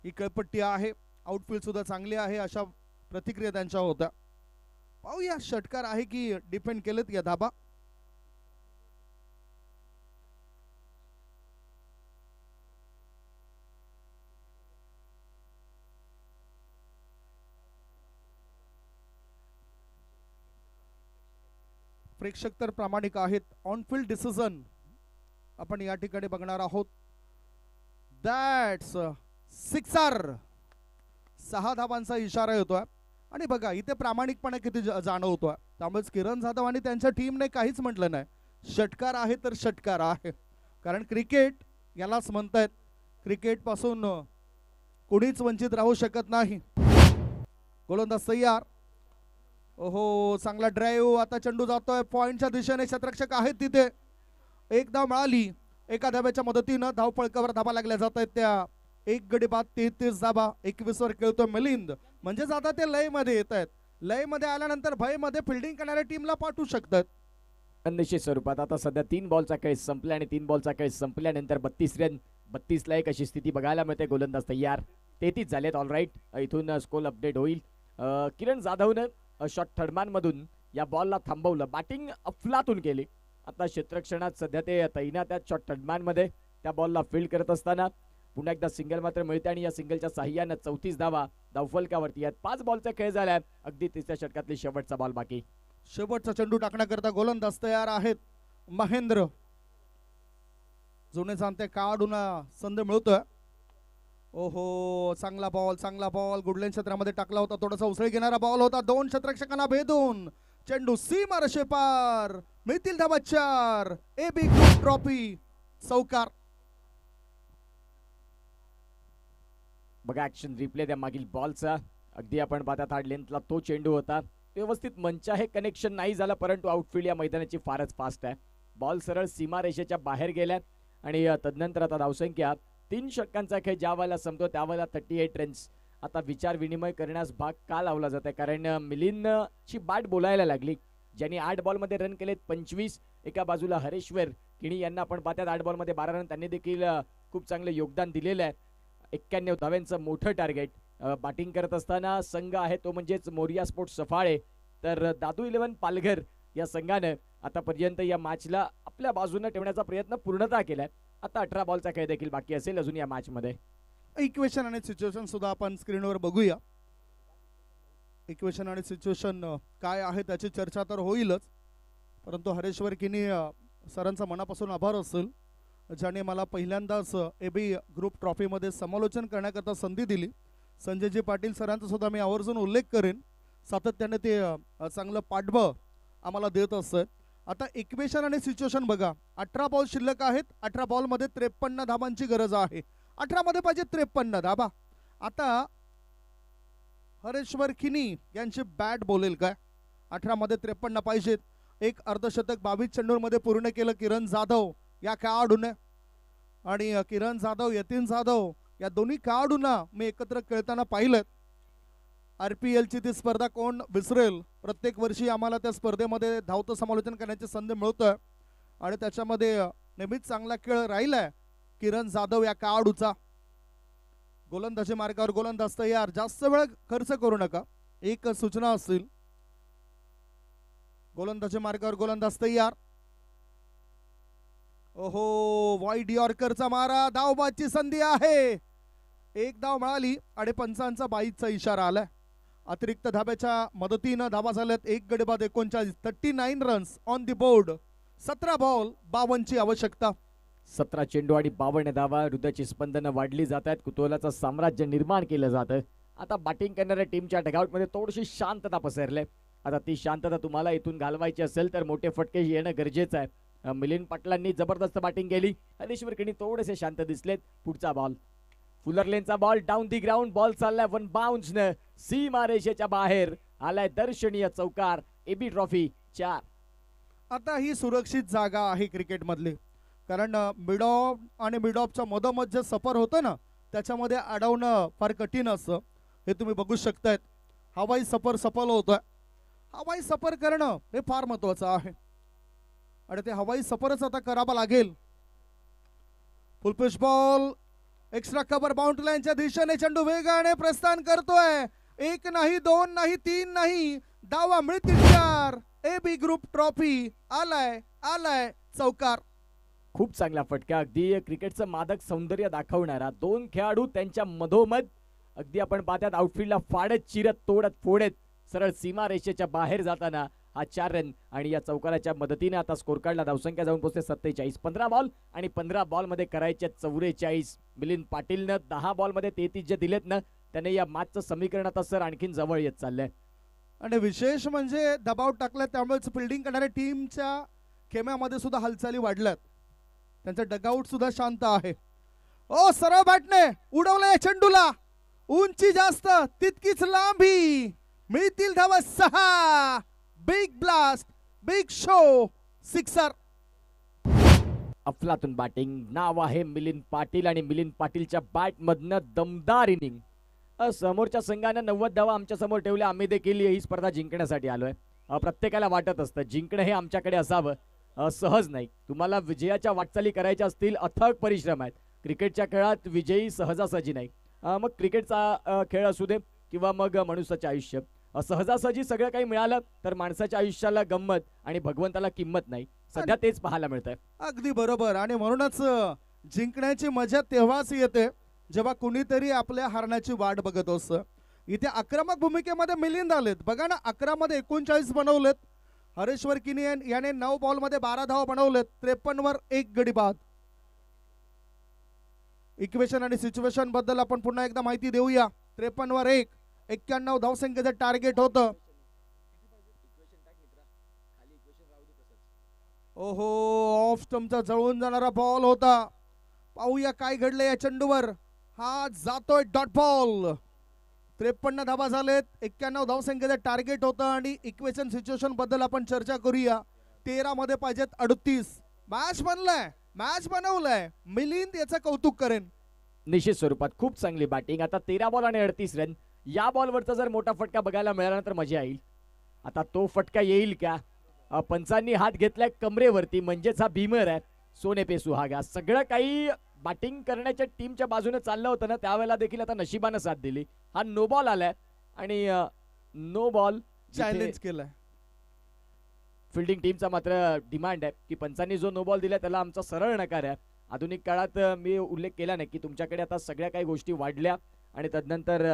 Speaker 3: ही खेळपट्टी आहे, आउटफील्ड सुद्धा चांगली आहे, अशा प्रतिक्रिया त्यांच्या होत्या. पाहूया षटकार आहे की डिफेंड केलेत या धाबा. प्रेक्षक तर प्रामाणिक आहेत. ऑन फील्ड डिसिजन आपण या ठिकाणी बघणार आहोत. That's sixer. 6 धावांचा इशारा येतोय आणि बघा इथे प्रामाणिकपणा किती जाणवतोय. त्यामुळेच किरण जाधव आणि त्यांच्या टीमने काहीच म्हटलं नाही. षटकार आहे तर षटकार आहे, कारण क्रिकेट यालाच म्हणतायत. क्रिकेट पासून कोणीच वंचित राहू शकत नाही. गोलंदाज तयार. ओहो, चांगला ड्राईव्ह. आता चेंडू जातोय पॉइंटच्या दिशेने. क्षेत्ररक्षक आहेत तिथे. एक धाव मिळाली. एका धाब्याच्या मदतीनं धावपळकावर धाबा लागल्या जात आहेत त्या. एक गडी बाद 33 धाबा. 21 वर खेळतोय मिलिंद. म्हणजेच आता ते लय मध्ये येत आहेत. लय मध्ये आल्यानंतर भय मध्ये फिल्डिंग करणाऱ्या टीमला पाठवू शकतात.
Speaker 2: निश्चित स्वरूपात आता सध्या 3 बॉलचा खेळ संपला आणि 3 बॉलचा खेळ संपल्यानंतर 32 रन 32 ला 1 अशी स्थिती बघायला मिळते. गोलंदाज तयार. 33 झालेत. ऑल राईट, इथून स्कोर अपडेट होईल. किरण जाधवनं शॉट थर्डमॅन मधून या बॉलला थांबवलं. बॅटिंग अफलातून केली. आता क्षेत्ररक्षणात सध्या ते तैनात आहेत शॉट थर्डमॅन मध्ये. त्या बॉलला फील्ड करत असताना पुन्हा एकदा सिंगल मात्र मिळते आणि या सिंगलच्या साह्यानं 34 धावा धावफलकावरती आहेत. 5 बॉलचा खेळ झालाय. अगदी तिसऱ्या षटकातली शेवटचा बॉल बाकी.
Speaker 3: शेवटचा चेंडू टाकण्याकरता गोलंदाज तयार आहेत महेंद्र. जुने जाणते काढून संधी मिळतोय. ओहो, चांगला बॉल, चांगला बॉल. गुडलेन क्षेत्रामध्ये टाकला होता. थोडासा उसळी घेणारा बॉल होता. 2 क्षेत्ररक्षकांना भेदून चेंडू सीमारेषे पार. मिळतील धावा 4. एबी ग्रुप ट्रॉफी चौकार.
Speaker 2: बघा ऍक्शन रिप्ले त्या मागील बॉलचा. अगदी आपण पाहता हार्ड लेंथला तो चेंडू होता. व्यवस्थित मंचा हे कनेक्शन नाही झालं, परंतु आउटफील्ड या मैदानाची फारच फास्ट आहे. बॉल सरळ सीमारेषेच्या बाहेर गेल्या आणि तदनंतर आता धावसंख्या 3 षटकांचा खेळ ज्या वेळेला संपतो त्यावेळेला 38 रन्स. आता विचार विनिमय करण्यास भाग का लावला जात आहे, कारण मिलिंदची बाट बोलायला लागली. ज्यांनी 8 बॉलमध्ये रन केलेत 25. एका बाजूला हरेश्वर किणी यांना आपण पाहतात 8 बॉलमध्ये 12 रन. त्यांनी देखील खूप चांगलं योगदान दिलेलं आहे. 91 धाव्यांचं मोठं टार्गेट. बॅटिंग करत असताना संघ आहे तो म्हणजेच मोरिया स्पोर्ट्स सफाळे. तर दादू 11 पालघर या संघानं आतापर्यंत या मॅचला आपल्या बाजूने ठेवण्याचा प्रयत्न पूर्णतः केलाय. आता 18 बॉलचा खेळ देखील बाकी असेल अजून या मॅच मध्ये.
Speaker 3: इक्वेशन आणि सिच्युएशन सुद्धा आपण स्क्रीनवर बघूया. इक्वेशन आणि सिच्युएशन काय आहे त्याची चर्चा तर होईलच, परंतु हरेश्वर किनी सरांचा मनापासून आभार असेल ज्याने मला पहिल्यांदाच एबी ग्रुप ट्रॉफीमध्ये समालोचन करण्याकरता संधी दिली. संजयजी पाटील सरांचा सुद्धा मी आवर्जून उल्लेख करेन. सातत्याने ते चांगलं पाठबळ आम्हाला देत असत. आता इक्वेशन आणि सिच्युएशन बघा. 18 बॉल शिल्लक आहेत. 18 बॉलमध्ये 53 धाबांची गरज आहे. 18 मध्ये पाहिजे 53 धाबा. आता हरेश्वर किनी यांची बॅट बोलेल काय? 18 मध्ये 53 पाहिजेत. एक अर्धशतक 22 चेंडूंमध्ये पूर्ण केलं किरण जाधव या खेळाडूने. आणि किरण जाधव, यतीन जाधव या दोन्ही खेळाडूंना मी एकत्र खेळताना पाहिलं. RPL ची ती स्पर्धा कोण विसरेल. प्रत्येक वर्षी आम्हाला त्या स्पर्धेमध्ये धावतं समालोचन करण्याची संधी मिळतोय आणि त्याच्यामध्ये नेहमीच चांगला खेळ राहिलाय किरण जाधव या खेळाडूचा. गोलंदाजी मार्गावर गोलंदाज तयार. जास्त वेळ खर्च करू नका. एक सूचना असतील. गोलंदाजी मार्गावर गोलंदाज तयार. ओहो, वाईड यॉर्करचा मारा. धावबादची संधी आहे. एक धाव मिळाली आणि पंचांचा 22चा इशारा आलाय. अतिरिक्त धाब्याच्या मदतीनं धावा झाल्यात. एक गडी बाद 39. 39 runs on the board. 17 ball 52ची आवश्यकता.
Speaker 2: 17 चेंडू आणि 52 धावा. हृदयाची स्पंदनं वाढली जात आहेत. कुतूहलाचं साम्राज्य निर्माण केलं जातं. आता बॅटिंग करणाऱ्या टीमच्या डगआउटमध्ये थोडीशी शांतता पसरले. आता ती शांतता तुम्हाला इथून घालवायची असेल तर मोठे फटके येणं गरजेचं आहे. मिलिंद पाटलांनी जबरदस्त बॅटिंग केली. हरीश्वर किणी थोडेसे शांत दिसलेत. पुढचा बॉल फुलर लेनचा ball down the ground. Ball चाललाय वन बाउन्स न सीमा रेषेच्या बाहेर आलाय. दर्शनीय चौकार. AB trophy 4.
Speaker 3: आता ही सुरक्षित जागा आहे क्रिकेट मधली, कारण मिड ऑफ आणि मिड ऑफच्या मधोमध जे सफर होतं ना त्याच्यामध्ये अडवणं फार कठीण असतं. हे तुम्ही बघू शकतायत. हवाई सफर सफल होतोय. हवाई सफर करणं हे फार महत्वाचं आहे आणि ते हवाई सफरच आता करावं लागेल. फुल pitch ball extra cover boundary लाईनच्या दिशेने चेंडू वेगाने प्रस्थान करतोय. 1 नाही 2 नाही 3 नाही, डावा मिळतील 4. एबी ग्रुप ट्रॉफी आलाय आलाय चौकार.
Speaker 2: खूप चांगला फटका. अगदी क्रिकेटचं मादक सौंदर्य दाखवणारा 2 खेळाडू त्यांच्या मधोमध अगदी आपण पाहतात आउटफील्डला फाडत चिरत तोडत फोडत सरळ सीमा रेषेच्या बाहेर जाताना हा 4 रन आणि या चौकाराच्या मदतीने आता स्कोर कार्डला धावसंख्या जाऊन पोहोचते 47. 15 बॉल आणि 15 बॉल मध्ये करायचे 44. मिलिंद पाटीलनं 10 बॉल मध्ये 33 जे दिलेत ना त्याने या मॅचचं समीकरण आता सर आणखीन जवळ येत चाललंय.
Speaker 3: आणि विशेष म्हणजे दबाव टाकला त्यामुळेच फिल्डिंग करणाऱ्या टीमच्या खेम्यामध्ये सुद्धा हालचाली वाढल्यात. त्यांचं डगआउट सुद्धा शांत आहे. ओ सरळ बॅटने उडवलंय चेंडूला. उंची जास्त तितकीच लांबी. मिळतील धावा 6. Big blast big show sixer.
Speaker 2: अफलातून बॅटिंग. नाव आहे मिलिंद पाटील आणि मिलिंद पाटीलच्या बॅट मधनं दमदार इनिंग. समोरच्या संघानं 90 धावा आमच्या समोर ठेवल्या. आम्ही देखील ही स्पर्धा जिंकण्यासाठी आलोय. प्रत्येकाला वाटत असतं जिंकणं हे आमच्याकडे असावं. सहज नाही. तुम्हाला विजयाच्या वाटचाली करायच्या असतील अथक परिश्रम आहेत. क्रिकेटच्या खेळात विजयी सहजासहजी नाही. मग क्रिकेटचा खेळ असू दे किंवा मग मनुष्याचे आयुष्य. सहजासहजी सगळं काही मिळालं तर माणसाच्या आयुष्याला गंमत आणि भगवंताला किंमत नाही. सध्या तेच पाहायला मिळतंय.
Speaker 3: अगदी बरोबर. आणि म्हणूनच जिंकण्याची मजा तेव्हाच येते जेव्हा कुणीतरी आपल्या हारण्याची वाट बघत असतं. इथे आक्रमक भूमिकेमध्ये मिलिंद आलेत. बघा ना 11 मध्ये 39 बनवलेत. हरेश्वर किनी याने 9 बॉल मध्ये 12 धावा बनवलेत. 53 वर 1 गडी बाद. इक्वेशन आणि सिच्युएशन बद्दल आपण पुन्हा एकदा माहिती देऊया. 53 वर 1, 91 धावसंख्येचं टार्गेट होतं. ओहो ऑफ स्टंपचा जळून जाणारा बॉल होता. पाहूया काय घडलं या चेंडूवर. हा जातोय डॉट बॉल. 53 धावा झालेत. 91 धावसंख्येचं टार्गेट होतं आणि इक्वेशन सिच्युएशन बद्दल आपण चर्चा करूया. 13 मध्ये पाहिजेत 38. मॅच बनलाय, मॅच बनवलाय. मिलिंद याचं कौतुक करेन.
Speaker 2: निश्चित स्वरूपात खूप चांगली बॅटिंग. आता 13 बॉल आणि 38 रन. या बॉलवरचा जर मोठा फटका बघायला मिळाला तर मजा येईल. आता तो फटका येईल का? पंचांनी हात घेतलाय कमरेवरती म्हणजेच हा भीमर आहे. सोने पे सुहागा. सगळं काही बॅटिंग करण्याच्या टीमच्या बाजूने चाललं होतं ना त्यावेळेला देखील आता नशिबानं साथ दिली. हा नो बॉल आलाय आणि नो बॉल
Speaker 3: चॅलेंज केलंय.
Speaker 2: फिल्डिंग टीमचा मात्र डिमांड आहे की पंचांनी जो नो बॉल दिला त्याला आमचा सरळ नकार आहे. आधुनिक काळात मी उल्लेख केला नाही की तुमच्याकडे आता सगळ्या काही गोष्टी वाढल्या आणि तदनंतर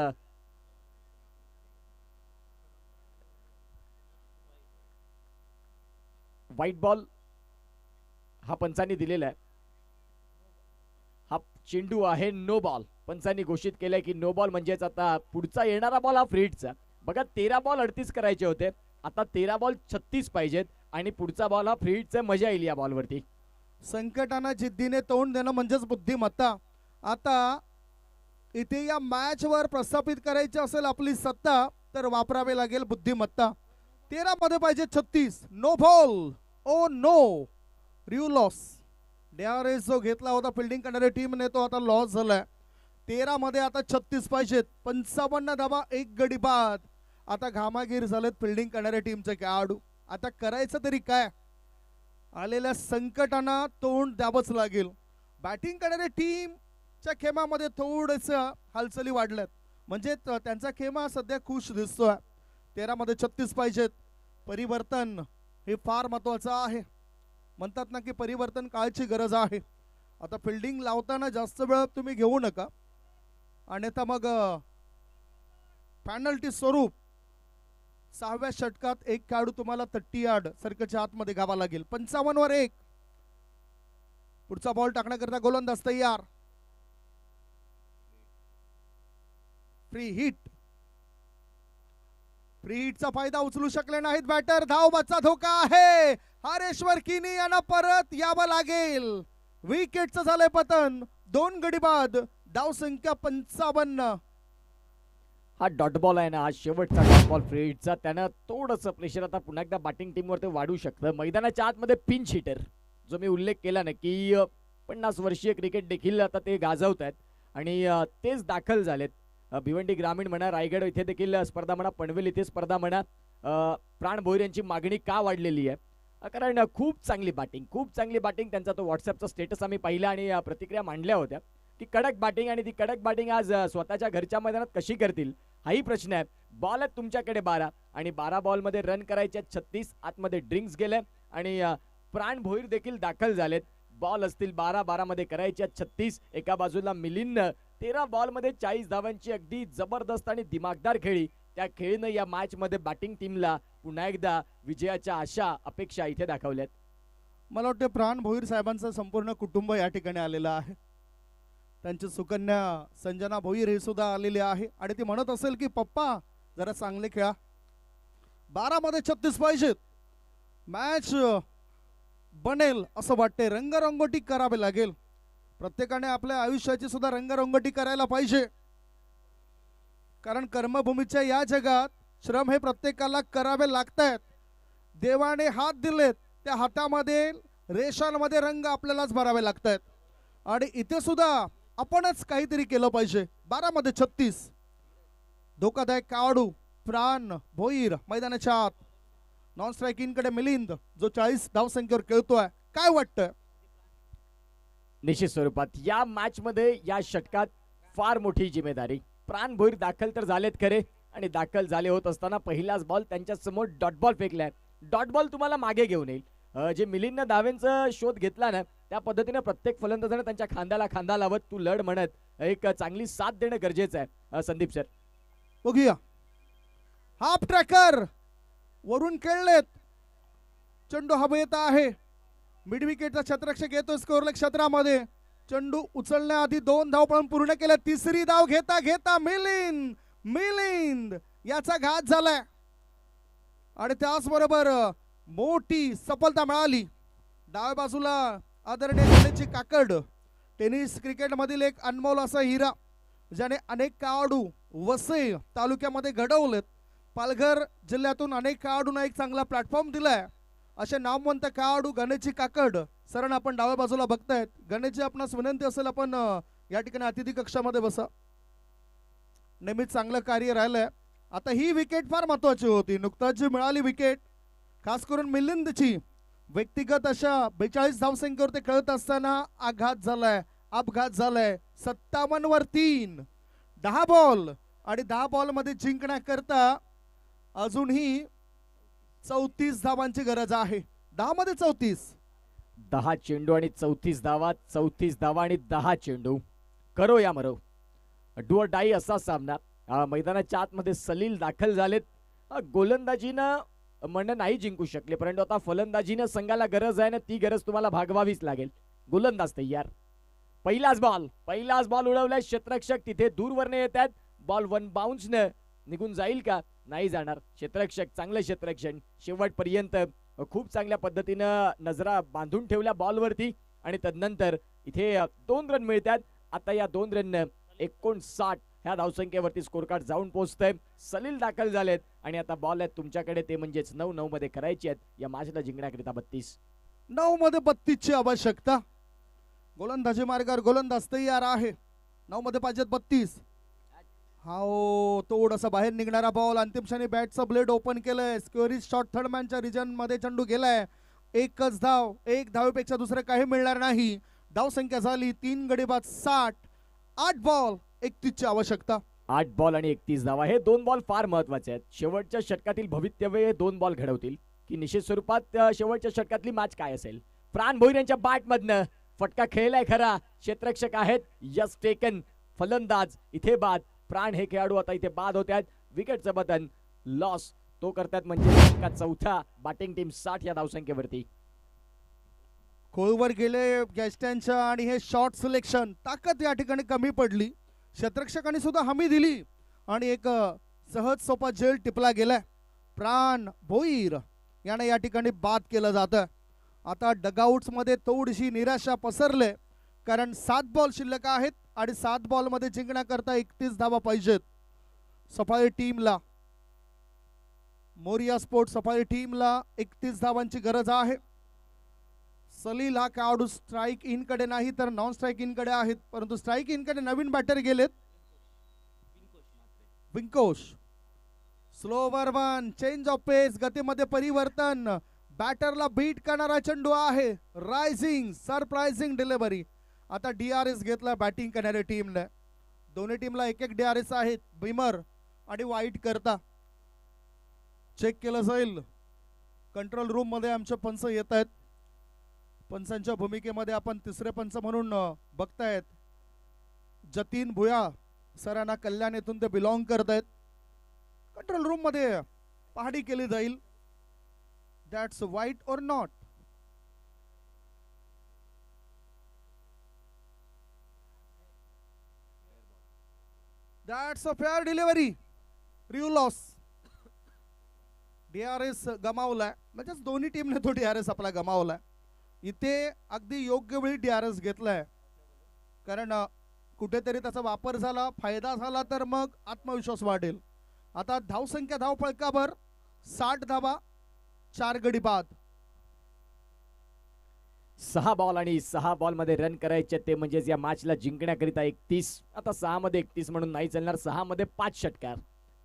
Speaker 2: व्हाईट बॉल हा पंचांनी दिलेला आहे. हा चेंडू आहे नो बॉल. पंचांनी घोषित केलंय की नो बॉल म्हणजेच आता पुढचा येणारा बॉल हा फ्रीटचा. बघा 13 बॉल 38 करायचे होते. आता 13 बॉल 36 पाहिजेत आणि पुढचा बॉल हा फ्रीटचा. मजा येईल या बॉलवरती.
Speaker 3: संकटांना जिद्दीने तोंड देणं म्हणजेच बुद्धिमत्ता. आता इथे या मॅच वर प्रस्थापित करायची असेल आपली सत्ता तर वापरावे लागेल बुद्धिमत्ता. 13 मध्ये पाहिजे 36. No ball. Oh no. Review lost. DRS जो घेतला होता फिल्डिंग करणाऱ्या टीमने तो आता लॉस झालाय. 13 मध्ये आता 36 पाहिजेत. 55 धावा 1 गडी बाद. आता घामागीर झालेत फिल्डिंग करणाऱ्या टीमचे खेळाडू. आता करायचं तरी काय? आलेल्या संकटांना तोंड द्यावंच लागेल. बॅटिंग करणाऱ्या टीमच्या खेमामध्ये थोडस हालचाली वाढल्यात म्हणजे त्यांचा खेमा सध्या खुश दिसतोय. 13 मध्ये 36 पाहिजेत. परिवर्तन हे फार महत्वाचं आहे. म्हणतात ना की परिवर्तन काळाची गरज आहे. आता फिल्डिंग लावताना जास्त वेळ तुम्ही घेऊ नका आणि आता मग पेनल्टी स्वरूप 6व्या षटकात एक खेळाडू तुम्हाला 30 यार्ड सर्कलच्या आतमध्ये घावा लागेल. 55 वर 1. पुढचा बॉल टाकण्याकरता गोलंदाज तयार. Free hit. फ्री हिटचा फायदा उचलू शकले नाहीत बॅटर. धावबाचा धोका आहे. हरेश्वर किनी यांना परत यावं लागेल. विकेटचं झालंय पतन. 2 गडी बाद. धाव संख्या 55.
Speaker 2: हा डॉट बॉल आहे ना, हा शेवटचा डॉट बॉल फ्री हिटचा. त्यानं थोडंसं प्रेशर आता पुन्हा एकदा बॅटिंग टीमवर ते वाढू शकतं. मैदानाच्या आतमध्ये पिंच हिटर जो मी उल्लेख केला ना की 50 वर्षीय क्रिकेट देखील आता ते गाजवत आहेत आणि तेच दाखल झालेत. भिवंडी ग्रामीण म्हणा, रायगड इथे देखील स्पर्धा म्हणा, पनवेल इथे स्पर्धा म्हणा, प्राण भोईर यांची मागणी का वाढलेली आहे कारण खूप चांगली बॅटिंग त्यांचा तो व्हॉट्सअपचा स्टेटस आम्ही पाहिला आणि प्रतिक्रिया मांडल्या होत्या की कडक बॅटिंग आणि ती कडक बॅटिंग आज स्वतःच्या घरच्या मैदानात कशी करतील हाही प्रश्न आहे. बॉल आहेत तुमच्याकडे 12 आणि 12 बॉलमध्ये रन करायचे 36. आतमध्ये ड्रिंक्स गेले आणि प्राण भोईर देखील दाखल झालेत. बॉल असतील 12 मध्ये करायचे 36. एका बाजूला मिलिंद 13 बॉलमध्ये 40 धावांची अगदी जबरदस्त आणि दिमागदार खेळी. त्या खेळीनं या मॅच मध्ये बॅटिंग टीमला पुन्हा एकदा विजयाच्या आशा अपेक्षा इथे दाखवल्यात.
Speaker 3: मला वाटतं प्राण भोईर साहेबांचं संपूर्ण कुटुंब या ठिकाणी आलेलं आहे. त्यांची सुकन्या संजना भोईर हे सुद्धा आलेले आहे आणि ती म्हणत असेल की पप्पा जरा चांगले खेळा. 12 मध्ये 36 पाहिजेत. मॅच बनेल असं वाटते. रंगरंगोटी करावे लागेल. प्रत्येकाने आपल्या आयुष्याची सुद्धा रंगरंगोटी करायला पाहिजे कारण कर्मभूमीच्या या जगात श्रम हे प्रत्येकाला करावे लागतात. देवाने हात दिलेत, त्या हातामध्ये रेषांमध्ये रंग आपल्यालाच भरावे लागतात आणि इथे सुद्धा आपणच काहीतरी केलं पाहिजे. 12 मध्ये 36. धोकादायक कावडू प्राण भोईर मैदानाच्या आत. नॉन स्ट्रायकिंगकडे मिलिंद जो 40 धावसंख्येवर खेळतोय. काय वाटतं?
Speaker 2: निश्चित स्वरूपात या मॅच मध्ये या षटकात फार मोठी जिम्मेदारी. प्राण भोईर दाखल तर झालेत खरे आणि दाखल झाले होत असताना पहिलाच बॉल त्यांच्या समोर डॉट बॉल फेकलाय. डॉट बॉल तुम्हाला मागे घेऊन येईल. जे मिलिंदने धावेंचा शोध घेतला ना त्या पद्धतीने प्रत्येक फलंदाजाने त्यांच्या खांद्याला खांदा लावत तू लढ म्हणत एक चांगली साथ देणं गरजेचं आहे. संदीप सर
Speaker 3: बघूया. हाफ ट्रॅकर वरून खेळलेत. चेंडू हवेत आहे. मिड विकेटचा क्षेत्ररक्षक येतो स्कोअरलेग क्षेत्रामध्ये. चेंडू उचलण्याआधी 2 धावपळून पूर्ण केल्या. तिसरी धाव घेता घेता मिलिंद याचा घात झालाय आणि त्याचबरोबर मोठी सफलता मिळाली. डाव्या बाजूला आदरणीय गणेशजी काकड टेनिस क्रिकेट मधील एक अनमोल असा हिरा ज्याने अनेक खेळाडू वसई तालुक्यामध्ये घडवलेत. पालघर जिल्ह्यातून अनेक खेळाडूंना एक चांगला प्लॅटफॉर्म दिलाय. असे नामवंत खेळाडू गणेशजी काकड सरण आपण डाव्या बाजूला बघतायत. गणेशजी आपणास विनंती असेल आपण या ठिकाणी अतिथी कक्षामध्ये बसा. नेहमीच चांगलं कार्य राहिलंय. आता ही विकेट फार महत्वाची होती. नुकताच जी मिळाली विकेट खास करून मिलिंदची व्यक्तिगत अशा 42 धावसंख्येवर ते खेळत असताना अपघात झालाय. 57 वर 3. 10 बॉल आणि 10 बॉल मध्ये जिंकण्याकरता अजूनही 34 धावांची गरज आहे. 10 मध्ये 34.
Speaker 2: 10 चेंडू आणि 34 धावा. 34 धावा आणि 10 चेंडू. करो या मरो. डू ऑर डाई असा सामना. मैदानाच्या आतमध्ये सलील दाखल झालेत. गोलंदाजीनं म्हणणं नाही जिंकू शकले परंतु आता फलंदाजीनं संघाला गरज आहे ना ती गरज तुम्हाला भागवावीच लागेल. गोलंदाज तयार. पहिलाच बॉल उडवलाय. क्षेत्ररक्षक तिथे दूरवरने येत आहेत. बॉल 1 बाउन्सनं निघून जाईल का? नाही जाणार. क्षेत्ररक्षक चांगलं क्षेत्ररक्षण शेवटपर्यंत खूप चांगल्या पद्धतीनं नजरा बांधून ठेवल्या बॉलवरती आणि तदनंतर इथे 2 रन मिळतात. आता या 2 रननं 59 ह्या धावसंख्येवरती स्कोर कार्ड जाऊन पोहोचतंय. सलील दाखल झालेत आणि आता बॉल आहेत तुमच्याकडे ते म्हणजेच 9 मध्ये करायची आहेत या मॅचला जिंकण्याकरिता 32.
Speaker 3: 9 मध्ये 32 ची आवश्यकता. गोलंदाजी मार्गावर गोलंदाज तयार आहे. 9 मध्ये पाहिजेत 32. हो थोडासा बाहेर निघणारा बॉल. अंतिम क्षणी बॅटचं ब्लेड ओपन केलंय. स्क्वेअरिश शॉट थर्ड मॅनच्या रिजन मध्ये चेंडू गेलाय. एकच धाव. 1 धावेपेक्षा दुसरं काही मिळणार नाही. धावसंख्या झाली 3 गडी बाद 60. 8 बॉल 31 ची आवश्यकता.
Speaker 2: 8 बॉल आणि 31 धावा. हे 2 बॉल फार महत्वाचे आहेत. शेवटच्या षटकातील भवितव्य हे 2 बॉल घडवतील की निश्चित स्वरूपात शेवटच्या षटकातली मॅच काय असेल. प्राण भोईर यांच्या बॅटमधनं फटका खेळलाय खरा. क्षेत्ररक्षक आहेत. Yes taken. फलंदाज इथे बाद. प्राण हे खेळाडू आता इथे बाद होत्यात. विकेटचं बटन लॉस तो करतात म्हणजे चौथा. बॅटिंग टीम 60 या धावसंख्येवरती.
Speaker 3: खोलवर गेले गॅस्टनच्या आणि हे शॉट सिलेक्शन ताकद या ठिकाणी कमी पडली. क्षेत्ररक्षकांनी सुद्धा हमी दिली आणि एक सहज सोपा झेल टिपला गेलाय. प्राण भोईर याने या ठिकाणी बाद केलं जातं. आता डगआउट्स मध्ये थोडीशी निराशा पसरले, कारण 7 बॉल शिल्लक आहेत आणि 7 बॉल मध्ये जिंकण्याकरता 31 धावा पाहिजेत सफाळी टीमला. मोरिया स्पोर्ट सफाळी टीमला 31 धावांची गरज आहे. सलील हा खेळाडू स्ट्राईक इन कडे नाही तर नॉन स्ट्राईक इन कडे आहेत, परंतु स्ट्राईक इन कडे नवीन बॅटर गेलेत. विंकोश slow over one, change of pace, गतीमध्ये परिवर्तन, बॅटरला बीट करणारा चेंडू आहे. Rising surprising delivery. आता DRS घेतला बॅटिंग करणाऱ्या टीमने. दोन्ही टीमला एक एक DRS आहेत, बिमर आणि वाईट करता. चेक केलं जाईल. कंट्रोल रूम मध्ये आमचे पंच येत आहेत. पंचांच्या भूमिकेमध्ये आपण तिसरे पंच म्हणून बघतायत जतीन भुया सरांना, कल्याण येथून ते बिलॉंग करत आहेत. कंट्रोल रूम मध्ये पाहणी केली जाईल. That's wide or not. That's a fair delivery. Review lost. DRS गमावलाय, म्हणजे दोन्ही टीमने तो DRS आपला गमावलाय. इथे अगदी योग्य वेळी DRS घेतलाय, कारण कुठेतरी त्याचा वापर झाला, फायदा झाला तर मग आत्मविश्वास वाढेल. आता धावसंख्या धाव फलकावर 60 धावा, 4 गडी बाद.
Speaker 2: 6 बॉल आणि 6 बॉल मध्ये रन करायचे, ते म्हणजेच या मॅचला जिंकण्याकरिता 31. आता 6 मध्ये 31 म्हणून नाही चालणार. 6 मध्ये 5 षटकार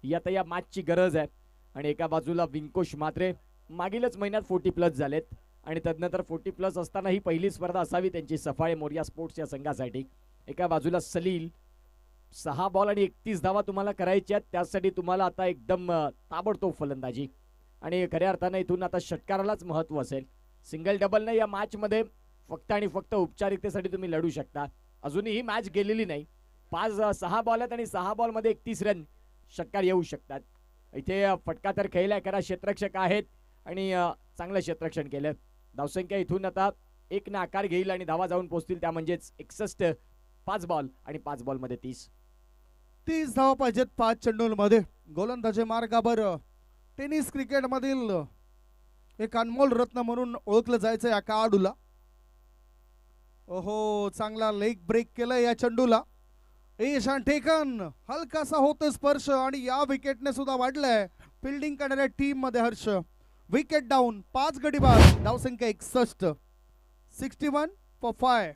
Speaker 2: ही आता या मॅचची गरज आहे. आणि एका बाजूला विंकोश मात्रे मागीलच महिन्यात 40+ झालेत आणि तदनंतर 40+ असताना ही पहिली स्पर्धा असावी त्यांची सफाळे मोरिया स्पोर्ट्स या संघासाठी. एका बाजूला सलील. 6 बॉल आणि 31 धावा तुम्हाला करायच्या आहेत, त्यासाठी तुम्हाला आता एकदम ताबडतोब फलंदाजी आणि खऱ्या अर्थानं इथून आता षटकारालाच महत्व असेल. सिंगल डबल नाही या मॅच मध्ये, फक्त आणि फक्त औपचारिकतेसाठी तुम्ही लढू शकता. अजूनही ही मॅच गेलेली नाही. 6 बॉल आहेत आणि 6 बॉल मध्ये 31 रन षटकार येऊ शकतात. इथे फटका तर खेळलाय, करा क्षेत्ररक्षक आहेत आणि चांगलं क्षेत्ररक्षण केलं. धावसंख्या इथून आता 1 ने आकार घेईल आणि धावा जाऊन पोहोचतील, त्या म्हणजेच 61. 5 बॉल आणि 5 बॉल मध्ये
Speaker 3: 30 धावा पाहिजेत 5 चेंडूंमध्ये. गोलंदाजी मार्गावर टेनिस क्रिकेट मधील एक अनमोल रत्न म्हणून ओळखलं जायचं या खेळाडूला. ओहो, चांगला लेग ब्रेक केला या चेंडूला. ईशान टेकन हलकासा होतो स्पर्श आणि या विकेटने सुद्धा वाढलाय फिल्डिंग करणाऱ्या टीम मध्ये हर्ष. विकेट डाऊन, 5 गडी बाद, धावसंख्या 61. 61 for 5.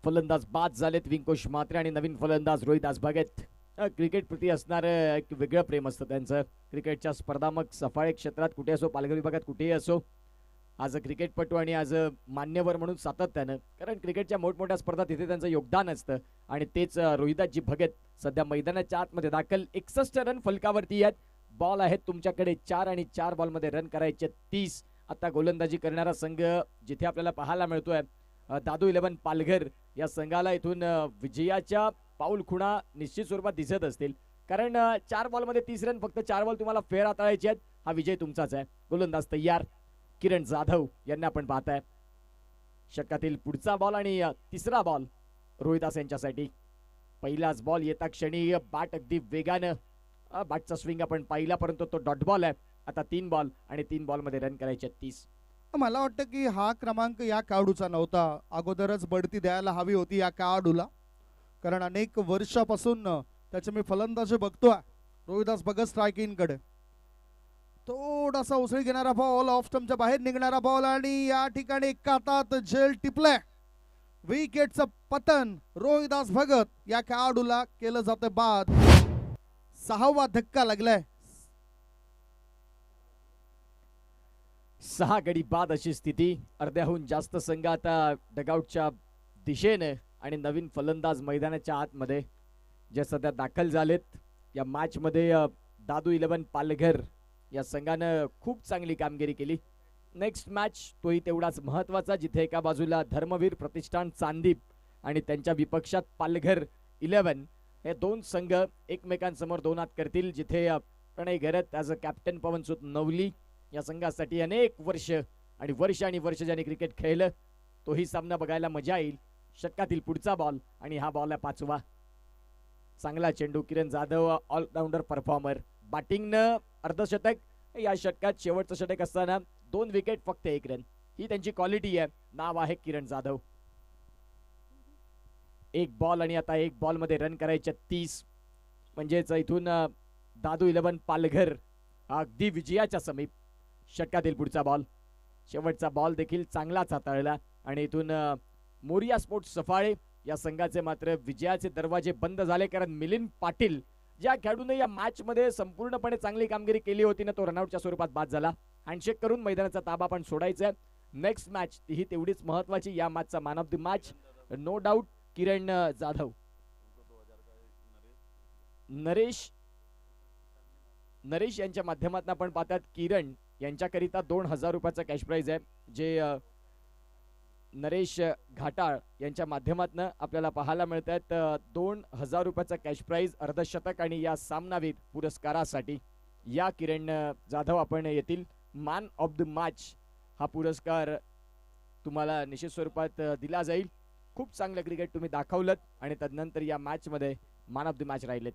Speaker 2: फलंदाज बाद झालेत विंकोश मात्रे आणि नवीन फलंदाज रोहिदास भगत. क्रिकेट प्रती असणारं एक वेगळं प्रेम असतं त्यांचं. क्रिकेटच्या स्पर्धा मग सफाळे क्षेत्रात कुठे असो, पालघर विभागात कुठेही असो, आज क्रिकेटपटू आणि आज मान्यवर म्हणून सातत्यानं, कारण क्रिकेटच्या मोठमोठ्या स्पर्धा तिथे त्यांचं योगदान असतं आणि तेच रोहिदासजी भगत सध्या मैदानाच्या आतमध्ये दाखल. 61 रन फलकावरती आहेत. बॉल आहेत तुमच्याकडे 4 आणि 4 बॉलमध्ये रन करायचे 30. आता गोलंदाजी करणारा संघ जिथे आपल्याला पाहायला मिळतोय दादू 11 पालघर या संघाला इथून विजयाच्या पाऊल खुणा निश्चित स्वरूपात दिसत असतील, कारण 4 बॉलमध्ये 30 रन, फक्त 4 बॉल तुम्हाला फेर हाताळायचे आहेत. हा विजय तुमचाच आहे. गोलंदाज तयार. किरण जाधव यांना आपण पाहताय. षटकातील पुढचा बॉल आणि तिसरा बॉल रोहिदास यांच्यासाठी. पहिलाच बॉल येता क्षणी बॅट अगदी वेगानं, बॅटचा स्विंग आपण पाहिला, परंतु तो डॉट बॉल आहे. आता 3 बॉल आणि 3 बॉलमध्ये रन करायचे 30.
Speaker 3: मला वाटतं की हा क्रमांक या खेळाडूचा नव्हता, अगोदरच बढती द्यायला हवी होती या खेळाडूला, कारण अनेक वर्षापासून त्याचे मी फलंदाजी बघतोय. रोहिदास भगत स्ट्रायकिंग कडे थोडासा उसळी घेणारा बॉल, ऑफ स्टंपच्या बाहेर निघणारा बॉल आणि या ठिकाणी एका हातात झेल टिपलाय. विकेटचं पतन. रोहिदास भगत या खेळाडूला केलं जातं बाद. 6वा धक्का लागलाय.
Speaker 2: 6 गडी बाद अशी स्थिती. अर्ध्याहून जास्त संघ आता डगआउटच्या दिशेने आणि नवीन फलंदाज मैदानाच्या आतमध्ये जे सध्या दाखल झालेत. या मॅच मध्ये दादू 11 पालघर या संघानं खूप चांगली कामगिरी केली. नेक्स्ट मॅच तोही तेवढाच महत्वाचा, जिथे एका बाजूला धर्मवीर प्रतिष्ठान चांदीप आणि त्यांच्या विपक्षात पालघर 11 हे 2 संघ एकमेकांसमोर 2 हात करतील, जिथे प्रणय गरत as a captain, Pawansut Navali या संघासाठी अनेक वर्ष आणि वर्ष ज्यांनी क्रिकेट खेळलं, तोही सामना बघायला मजा येईल. षटकातील पुढचा बॉल आणि हा बॉल आहे 5वा. चांगला चेंडू. Kiran Jadhav all-rounder performer. बॅटिंगनं अर्धशतक. या षटकात शेवटचं षटक असताना 2 विकेट फक्त 1 रन. ही त्यांची क्वालिटी आहे. नाव आहे किरण जाधव. 1 बॉल आणि आता 1 बॉल मध्ये रन करायचे 30. म्हणजेच इथून दादू 11 पालघर अगदी विजयाच्या समीप. षटकातील पुढचा बॉल. शेवटचा बॉल देखील चांगलाच हाताळला आणि इथून मोरिया स्पोर्ट्स सफाळे या संघाचे मात्र विजयाचे दरवाजे बंद झाले, कारण मिलिंद पाटील ज्या खेळाडूने या मॅच मध्ये संपूर्णपणे चांगली कामगिरी केली होती ना, तो रनआउटच्या स्वरूपात बाद झाला. हँडशेक करून मैदानाचा ताबा पण सोडायचा. नेक्स्ट मॅच ही तेवढीच महत्वाची. या मॅचचा man of the match no doubt Kiran Jadhav. Naresh यांच्या माध्यमातून आपण पाहतात किरण यांच्याकरिता 2000 रुपयाचा कॅश प्राइज आहे, जे नरेश घाटाळ यांच्या माध्यमातून आपल्याला पाहायला मिळत आहेत. 2000 रुपयाचा कॅश प्राइज, अर्धशतक आणि या सामनावीर पुरस्कारासाठी या किरण जाधव आपण येतील. मॅन ऑफ द मॅच हा पुरस्कार तुम्हाला निश्चित स्वरूपात दिला जाईल. खूप चांगलं क्रिकेट तुम्ही दाखवलं आणि तदनंतर या मॅच मध्ये मॅन ऑफ द मॅच राहिलेत.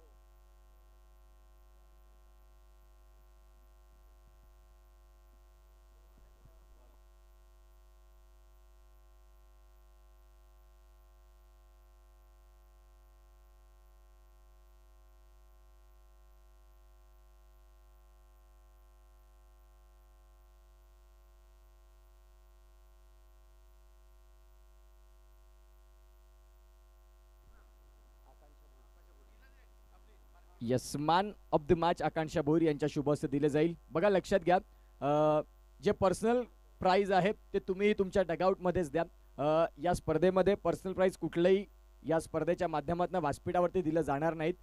Speaker 2: Yes, man of the match Akanksha Bhoir यांच्या शुभ हस्ते दिले जाईल. बघा लक्षात घ्या, जे पर्सनल प्राइज आहे ते तुम्ही तुमच्या डगआउट मध्येच द्या. या स्पर्धेमध्ये पर्सनल प्राइज कुठलंही या स्पर्धेच्या माध्यमातून व्यासपीठावरती दिलं जाणार नाहीत.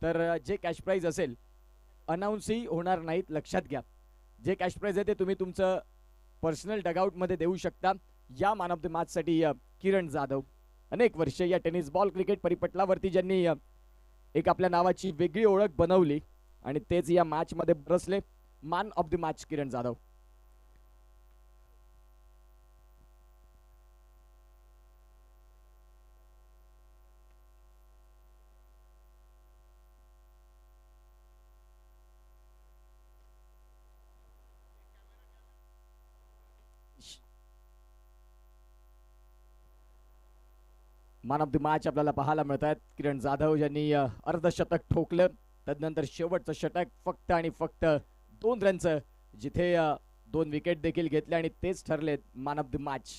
Speaker 2: तर जे कॅश प्राइज असेल अनाऊन्सही होणार नाहीत. लक्षात घ्या, जे कॅश प्राइज आहे ते तुम्ही तुमचं पर्सनल डगआउट मध्ये देऊ शकता. या मॅन ऑफ द मॅच साठी किरण जाधव अनेक वर्ष या टेनिस बॉल क्रिकेट परिपटलावरती ज्यांनी एक आपल्या नावाची वेगळी ओळख बनवली आणि तेच या मॅच मध्ये बरसले. Man of the match Kiran Jadhav. Man of the match आपल्याला पाहायला मिळत आहेत किरण जाधव यांनी अर्धशतक ठोकलं. तदनंतर शेवटचं षटक फक्त आणि फक्त 2 रनचं, जिथे 2 विकेट देखील घेतले आणि तेच ठरले मॅन ऑफ द मॅच.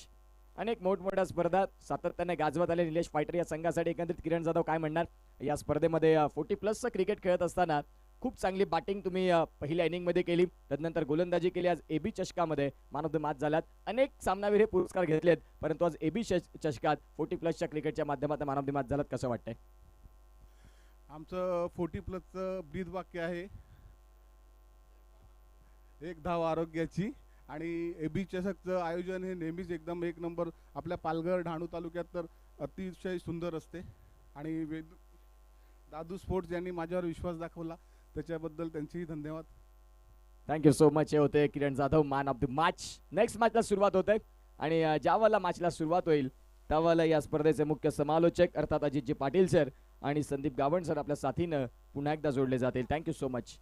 Speaker 2: अनेक मोठमोठ्या स्पर्धा सातत्याने गाजवत आले निलेश फायटर या संघासाठी. एकंदरीत किरण जाधव काय म्हणणार, या स्पर्धेमध्ये 40+ क्रिकेट खेळत असताना खूप चांगली बॅटिंग तुम्ही पहिल्या इनिंग मध्ये केली, तदनंतर गोलंदाजी केली. आज एबी चषकामध्ये मॅन ऑफ द मॅच झालात. अनेक सामनावीर हे पुरस्कार घेतलेत, परंतु आज एबी चषकात 40+ क्रिकेटच्या माध्यमातून मॅन ऑफ द मॅच झालात. कसं वाटतंय?
Speaker 3: आमचं 40+ ब्रीद वाक्य आहे, 1 धाव आरोग्याची. आणि एबी चषकचं आयोजन हे नेहमीच एकदम 1 नंबर. आपल्या पालघर डहाणू तालुक्यात तर अतिशय सुंदर असते. आणि दादू स्पोर्ट्स यांनी माझ्यावर विश्वास दाखवला, त्याच्याबद्दल त्यांचेही धन्यवाद.
Speaker 2: Thank you so much. हे होते Kiran Jadhav, man of the match. Next मॅचला सुरुवात होते आणि ज्यावेळेला मॅचला सुरुवात होईल त्यावेळेला या स्पर्धेचे मुख्य समालोचक अर्थात अजितजी पाटील सर आणि संदीप गावण सर आपल्या साथीनं पुन्हा एकदा जोडले जातील. Thank you so much.